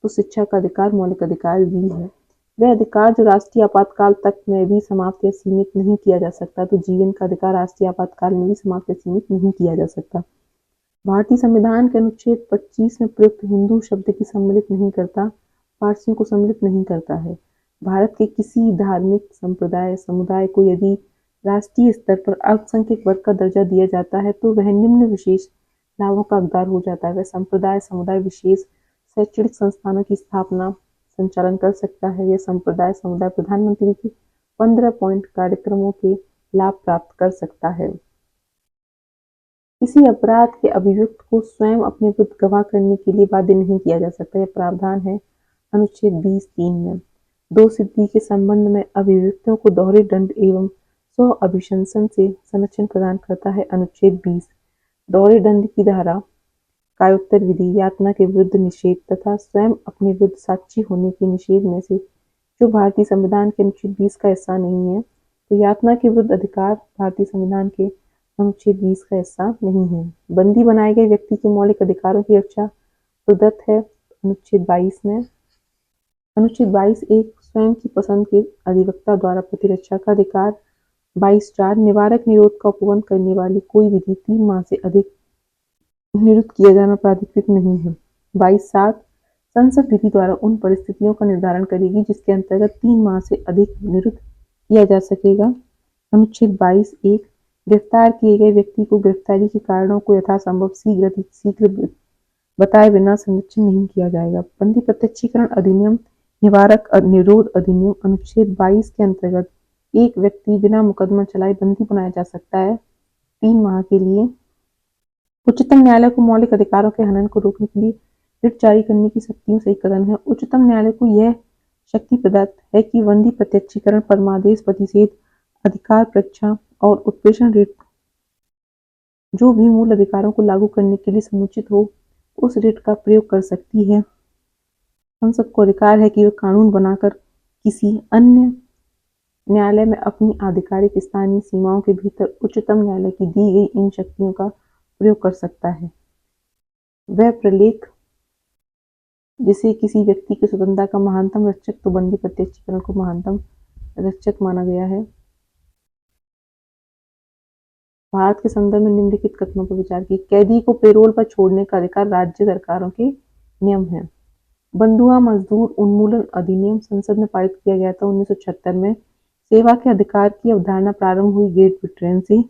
तो शिक्षा का अधिकार मौलिक अधिकार बी है। वह अधिकार जो राष्ट्रीय आपातकाल तक में भी समाप्त या सीमित नहीं किया जा सकता। तो जीवन का अधिकार राष्ट्रीय आपातकाल में भी समाप्त या सीमित नहीं किया जा सकता। भारतीय संविधान के अनुच्छेद 25 में प्रयुक्त हिंदू शब्द की सम्मिलित नहीं करता, पारसियों को सम्मिलित नहीं करता है। भारत के किसी धार्मिक संप्रदाय समुदाय को यदि राष्ट्रीय स्तर पर अल्पसंख्यक वर्ग का दर्जा दिया जाता है तो वह निम्न विशेष लाभों का हकदार हो जाता है। वह संप्रदाय समुदाय विशेष शैक्षणिक संस्थानों की स्थापना संचालन कर सकता है। यह संप्रदाय समुदाय प्रधानमंत्री के 15 पॉइंट कार्यक्रमों के लाभ प्राप्त कर सकता है। किसी अपराध के अभियुक्त को स्वयं अपने विरुद्ध गवाह करने के लिए बाध्य नहीं किया जा सकता। यह प्रावधान है अनुच्छेद 20(3) में। दो सिद्धि के संबंध में अभियुक्तों को दोहरे दंड एवं स्व अभिशंसन से संरक्षण प्रदान करता है अनुच्छेद 20। दोहरे दंड की धारा कायोत्तर विधि, यातना के विरुद्ध निषेध तथा स्वयं अपने विरुद्ध साक्षी होने के निषेध में से जो भारतीय संविधान के अनुच्छेद 20 का हिस्सा नहीं है। तो यातना के विरुद्ध अधिकार भारतीय संविधान के अनुच्छेद 20 का हिस्सा नहीं है। बंदी बनाए गए व्यक्ति के मौलिक अधिकारों की रक्षा प्रदत्त है अनुच्छेद 22 में। अनुच्छेद 22 एक स्वयं की पसंद के अधिवक्ता द्वारा प्रतिरक्षा का अधिकार। 22(4) निवारक निरोध का उपबंध करने वाली कोई विधि 3 माह से अधिक निरुद्ध किया जाना प्राधिकृत नहीं है। 22(7) संसद विधि द्वारा उन परिस्थितियों का निर्धारण करेगी जिसके अंतर्गत 3 माह से अधिक निरुद्ध किया जा सकेगा। अनुच्छेद 22(1) गिरफ्तार किए गए व्यक्ति को गिरफ्तारी के कारणों को यथासंभव शीघ्र बताए बिना संरक्षण नहीं किया जाएगा। बंदी प्रत्यक्षीकरण अधिनियम निवारक निरोध अधिनियम अनुच्छेद 22 के अंतर्गत एक व्यक्ति बिना मुकदमा चलाए बंदी बनाया जा सकता है 3 माह के लिए। उच्चतम न्यायालय को मौलिक अधिकारों के हनन को रोकने के लिए रिट जारी करने की शक्ति में सही कदम है। उच्चतम न्यायालय को यह शक्ति प्रदत्त है कि बंदी प्रत्यक्षीकरण, परमादेश, प्रतिषेध, अधिकार परीक्षा और उत्प्रेषण रिट जो भी मूल अधिकारों को लागू करने के लिए समुचित हो उस रिट का प्रयोग कर सकती है। संसद को अधिकार है कि वह कानून बनाकर किसी अन्य न्यायालय में अपनी आधिकारिक स्थानीय सीमाओं के भीतर उच्चतम न्यायालय की दी गई इन शक्तियों का प्रयोग कर सकता है। वह प्रलेख जिसे किसी व्यक्ति की स्वतंत्रता का महानतम रक्षक, तो बंदी प्रत्यक्षीकरण को महानतम रक्षक माना गया है। भारत के संदर्भ में निम्नलिखित कथनों पर विचार की। कैदी को पेरोल पर छोड़ने का अधिकार राज्य सरकारों के नियम है। बंधुआ मजदूर उन्मूलन अधिनियम संसद में पारित किया गया था 1976 में। सेवा के अधिकार की अवधारणा प्रारंभ हुई ग्रेट ब्रिटेन से।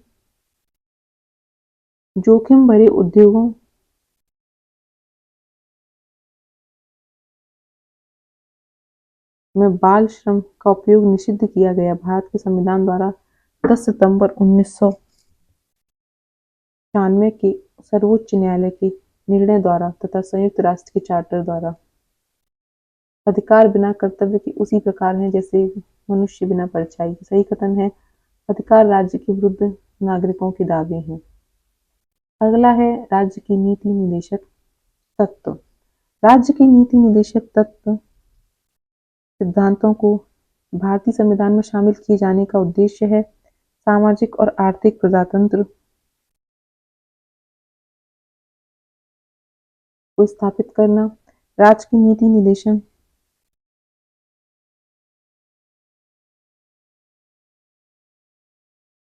जोखिम भरे उद्योगों में बाल श्रम का उपयोग निषिद्ध किया गया भारत के संविधान द्वारा 10 सितंबर 1996 के सर्वोच्च न्यायालय के निर्णय द्वारा तथा संयुक्त राष्ट्र के चार्टर द्वारा। अधिकार बिना कर्तव्य के उसी प्रकार हैं जैसे मनुष्य बिना परछाई के। सही कथन है। अधिकार राज्य के विरुद्ध नागरिकों के दावे हैं। अगला है राज्य की नीति निदेशक तत्व। राज्य के नीति निदेशक तत्व सिद्धांतों को भारतीय संविधान में शामिल किए जाने का उद्देश्य है सामाजिक और आर्थिक प्रजातंत्र को स्थापित करना। राज्य की नीति निदेशन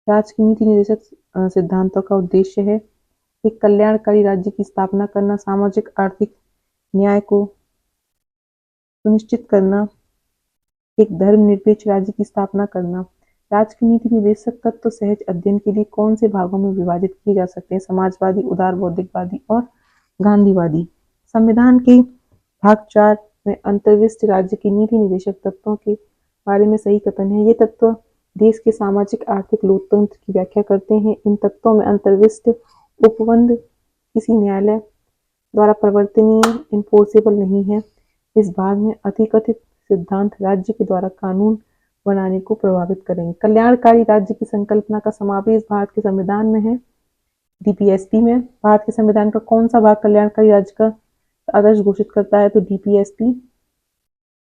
राज्य की नीति निदेशक सिद्धांतों का उद्देश्य है एक कल्याणकारी राज्य की स्थापना करना, सामाजिक आर्थिक न्याय को सुनिश्चित करना, एक धर्मनिरपेक्ष राज्य की स्थापना करना। राज्य के नीति निर्देशक तत्व सहज अध्ययन के लिए कौन से भागों में विभाजित किए जा सकते हैं? समाजवादी, उदार बौद्धिकवादी और गांधीवादी। संविधान के भाग 4 में अंतर्विष्ट राज्य की नीति निदेशक तत्वों के बारे में सही कथन है। ये तत्व देश के सामाजिक आर्थिक लोकतंत्र की व्याख्या करते हैं। इन तत्वों में अंतर्विष्ट उपबंध किसी न्यायालय द्वारा प्रवर्तनीय इन्फोर्सेबल नहीं है। इस भाग में अतिकथित सिद्धांत राज्य के द्वारा कानून बनाने को प्रभावित करेंगे। कल्याणकारी राज्य की संकल्पना का समावेश भारत के संविधान में है। डीपीएसपी में भारत के संविधान का कौन सा भाग कल्याणकारी राज्य का आदर्श घोषित करता है? तो डीपीएसपी।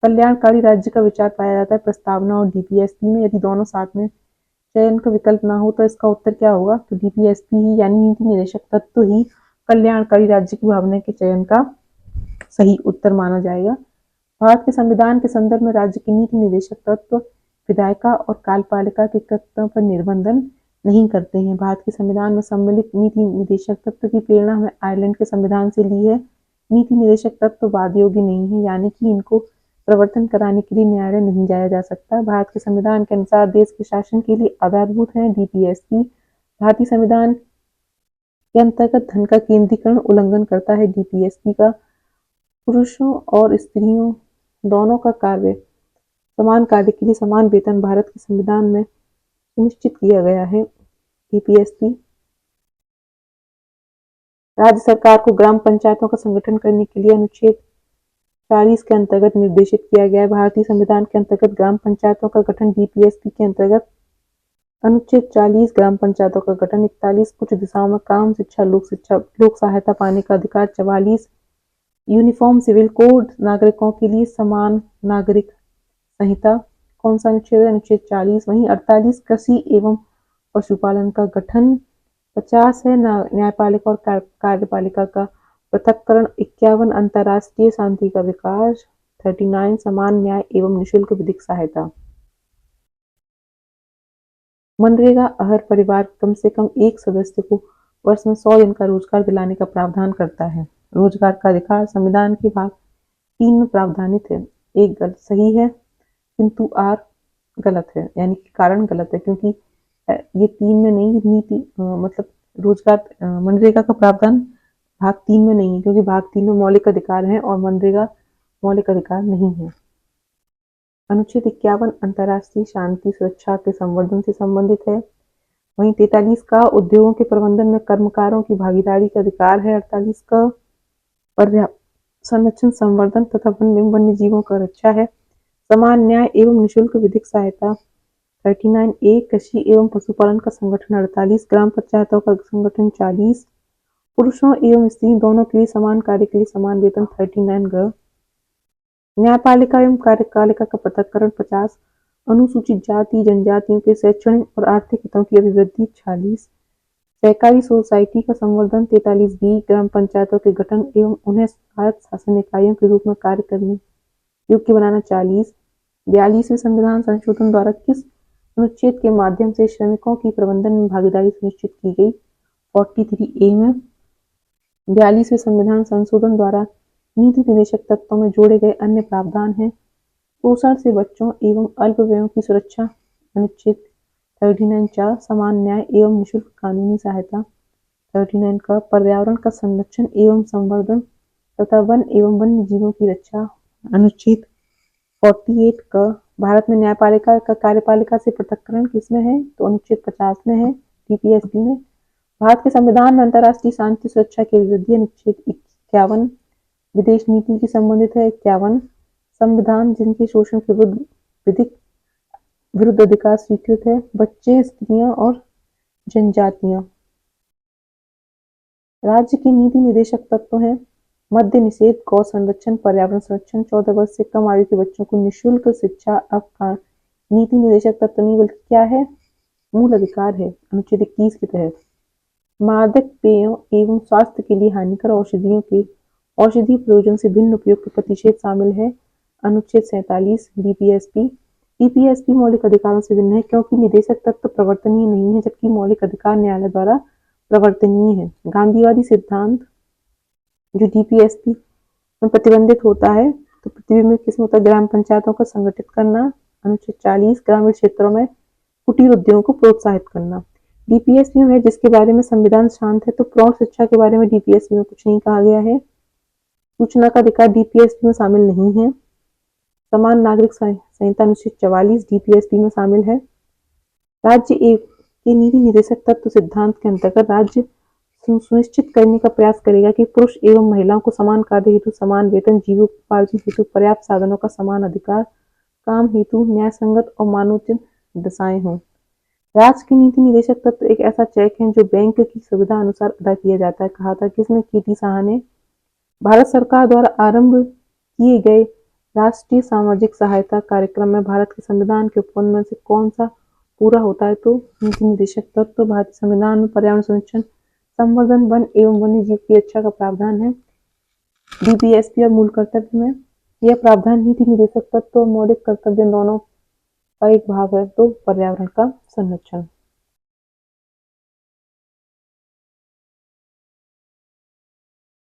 कल्याणकारी राज्य का विचार पाया जाता है प्रस्तावना और डीपीएसपी में। यदि दोनों साथ में चयन का विकल्प ना हो तो इसका उत्तर क्या होगा? तो डीपीएसपी ही यानी नीति निदेशक तत्व ही कल्याणकारी राज्य की भावना के चयन का सही उत्तर माना जाएगा। भारत के संविधान के संदर्भ में राज्य के नीति निदेशक तत्व विधायिका और कार्यपालिका के तत्वों पर निर्बंधन नहीं करते हैं। भारत के संविधान में सम्मिलित नीति निदेशक तत्व की प्रेरणा हमें आयरलैंड के संविधान से ली है। नीति निदेशक तत्व वाद योग्य नहीं है, यानी कि इनको प्रवर्तन कराने के लिए न्यायालय नहीं जाया जा सकता। भारत के संविधान के अनुसार देश के शासन के लिए आधारभूत है डीपीएसपी। भारतीय संविधान के अंतर्गत धन का केंद्रीकरण उल्लंघन करता है डीपीएसपी का। पुरुषों और स्त्रियों दोनों का कार्य समान कार्य के लिए समान वेतन भारत के संविधान में सुनिश्चित किया गया है। डीपीएसपी राज्य सरकार को ग्राम पंचायतों का संगठन करने के लिए अनुच्छेद 40 के अंतर्गत निर्देशित किया गया है। भारतीय संविधान के अंतर्गत ग्राम पंचायतों का गठन डीपीएसपी के अंतर्गत अनुच्छेद 40 ग्राम पंचायतों का गठन 41 कुछ दिशाओं में काम शिक्षा लोक सहायता पाने का अधिकार 44 यूनिफॉर्म सिविल कोड नागरिकों के लिए समान नागरिक संहिता कौन सा अनुच्छेद है? अनुच्छेद 40। वहीं 48 कृषि एवं पशुपालन का गठन 50 है न्यायपालिका और कार्यपालिका का पृथक्करण 51 अंतर्राष्ट्रीय शांति का विकास 39 समान न्याय एवं निःशुल्क विधिक सहायता। मनरेगा हर परिवार कम से कम एक सदस्य को वर्ष में 100 दिन का रोजगार दिलाने का प्रावधान करता है। रोजगार का अधिकार संविधान के भाग 3 में प्रावधानित है। एक गलत सही है किंतु आर गलत है, यानी कि कारण गलत है, क्योंकि ये 3 में नहीं नीति मतलब रोजगार मनरेगा का प्रावधान भाग 3 में नहीं है, क्योंकि भाग 3 में मौलिक अधिकार है और मनरेगा मौलिक अधिकार नहीं है। अनुच्छेद 51 अंतर्राष्ट्रीय शांति सुरक्षा के संवर्धन से संबंधित है। वहीं 43 का उद्योगों के प्रबंधन में कर्मकारों की भागीदारी का अधिकार है। 48 का पर्याप्त संरक्षण संवर्धन तथा वन्य जीवों का रक्षा है। समान न्याय एवं निःशुल्क विधिक सहायता 39 ए कृषि एवं पशुपालन का संगठन 48 ग्राम पंचायतों का संगठन 40 पुरुषों एवं स्त्री दोनों के लिए समान कार्य के लिए समान वेतन 39 ग न्यायपालिका एवं कार्यपालिका का पृथक्करण 50 अनुसूचित जाति जनजातियों के शैक्षणिक और आर्थिक हितों की अभिवृद्धि 46 सहकारी सोसाइटी का संवर्धन 43 बी ग्राम पंचायतों के गठन एवं उन्हें स्वायत्त शासन इकाइयों के रूप में कार्य करने योग्य बनाना 40 42वें संविधान संशोधन द्वारा किस अनुच्छेद के माध्यम से श्रमिकों की प्रबंधन में भागीदारी सुनिश्चित की गई? 43 ए में 42वें संविधान संशोधन द्वारा नीति निदेशक तत्वों में जोड़े गए अन्य प्रावधान हैं। पोषण से बच्चों एवं अल्पवयों की सुरक्षा अनुच्छेद 39 4 समान न्याय एवं निःशुल्क कानूनी सहायता 39 का पर्यावरण का संरक्षण एवं संवर्धन तथा वन एवं वन्य जीवों की रक्षा अनुच्छेद 48 का भारत में न्यायपालिका का कार्यपालिका से पृथक्करण किसमें है? तो अनुच्छेद 50 में है डीपीएसपी में। भारत के संविधान में अंतर्राष्ट्रीय शांति सुरक्षा की अभिवृद्धि अनुच्छेद 51 विदेश नीति की संबंधित है। 51 संविधान जिनके शोषण के विरुद्ध अधिकार स्वीकृत है बच्चे स्त्रियां और जनजातियां। राज्य की नीति निदेशक तत्व है मद्य निषेध गौ संरक्षण पर्यावरण संरक्षण 14 वर्ष से कम आयु के बच्चों को निःशुल्क शिक्षा। अब नीति निदेशक तत्व नहीं बल्कि क्या है? मूल अधिकार है अनुच्छेद 21 के तहत। मादक पेयों एवं स्वास्थ्य के लिए हानिकर औषधियों के औषधि प्रयोजन से भिन्न उपयोग के प्रतिषेध शामिल है अनुच्छेद 47 डीपीएसपी। डीपीएसपी मौलिक अधिकारों से भिन्न है क्योंकि निदेशक तत्व प्रवर्तनीय नहीं है, जबकि मौलिक अधिकार न्यायालय द्वारा प्रवर्तनीय है। गांधीवादी सिद्धांत जो डीपीएसपी में प्रतिबंधित होता है तो पृथ्वी में किस होता है? ग्राम पंचायतों को संगठित करना अनुच्छेद 40 ग्रामीण क्षेत्रों में कुटीर उद्योगों को प्रोत्साहित करना। डीपीएसपी में है जिसके बारे में संविधान शांत है, तो प्रौढ़ शिक्षा के बारे में डीपीएसपी में कुछ नहीं कहा गया है। सूचना का अधिकार डीपीएसपी में शामिल नहीं है। समान नागरिक संहिता अनुच्छेद 44 डीपीएसपी में शामिल है। राज्य एक के नीति निदेशक तत्व सिद्धांत के अंतर्गत राज्य सुनिश्चित करने का प्रयास करेगा कि पुरुष एवं महिलाओं को समान कार्य हेतु समान वेतन, जीविकोपार्जन हेतु पर्याप्त साधनों का समान अधिकार, काम हेतु न्याय संगत और मानवोचित दशाएं हों। राज्य की नीति निदेशक तत्व एक ऐसा चेक है जो बैंक की सुविधा अनुसार अदा किया जाता है। कहा था किसने? कीर्ति साहा ने। भारत सरकार द्वारा आरंभ किए गए राष्ट्रीय सामाजिक सहायता कार्यक्रम में भारत के संविधान के उपबंध में से कौन सा पूरा होता है? तो नीति निदेशक तत्व भारतीय संविधान में पर्यावरण संरक्षण, संवर्धन, वन एवं वन्य जीव की रक्षा का प्रावधान है। डीपीएसपी और मूल कर्तव्य में यह प्रावधान नीति निदेशक तत्व और मौलिक कर्तव्य दोनों का एक भाग है। तो पर्यावरण का संरक्षण।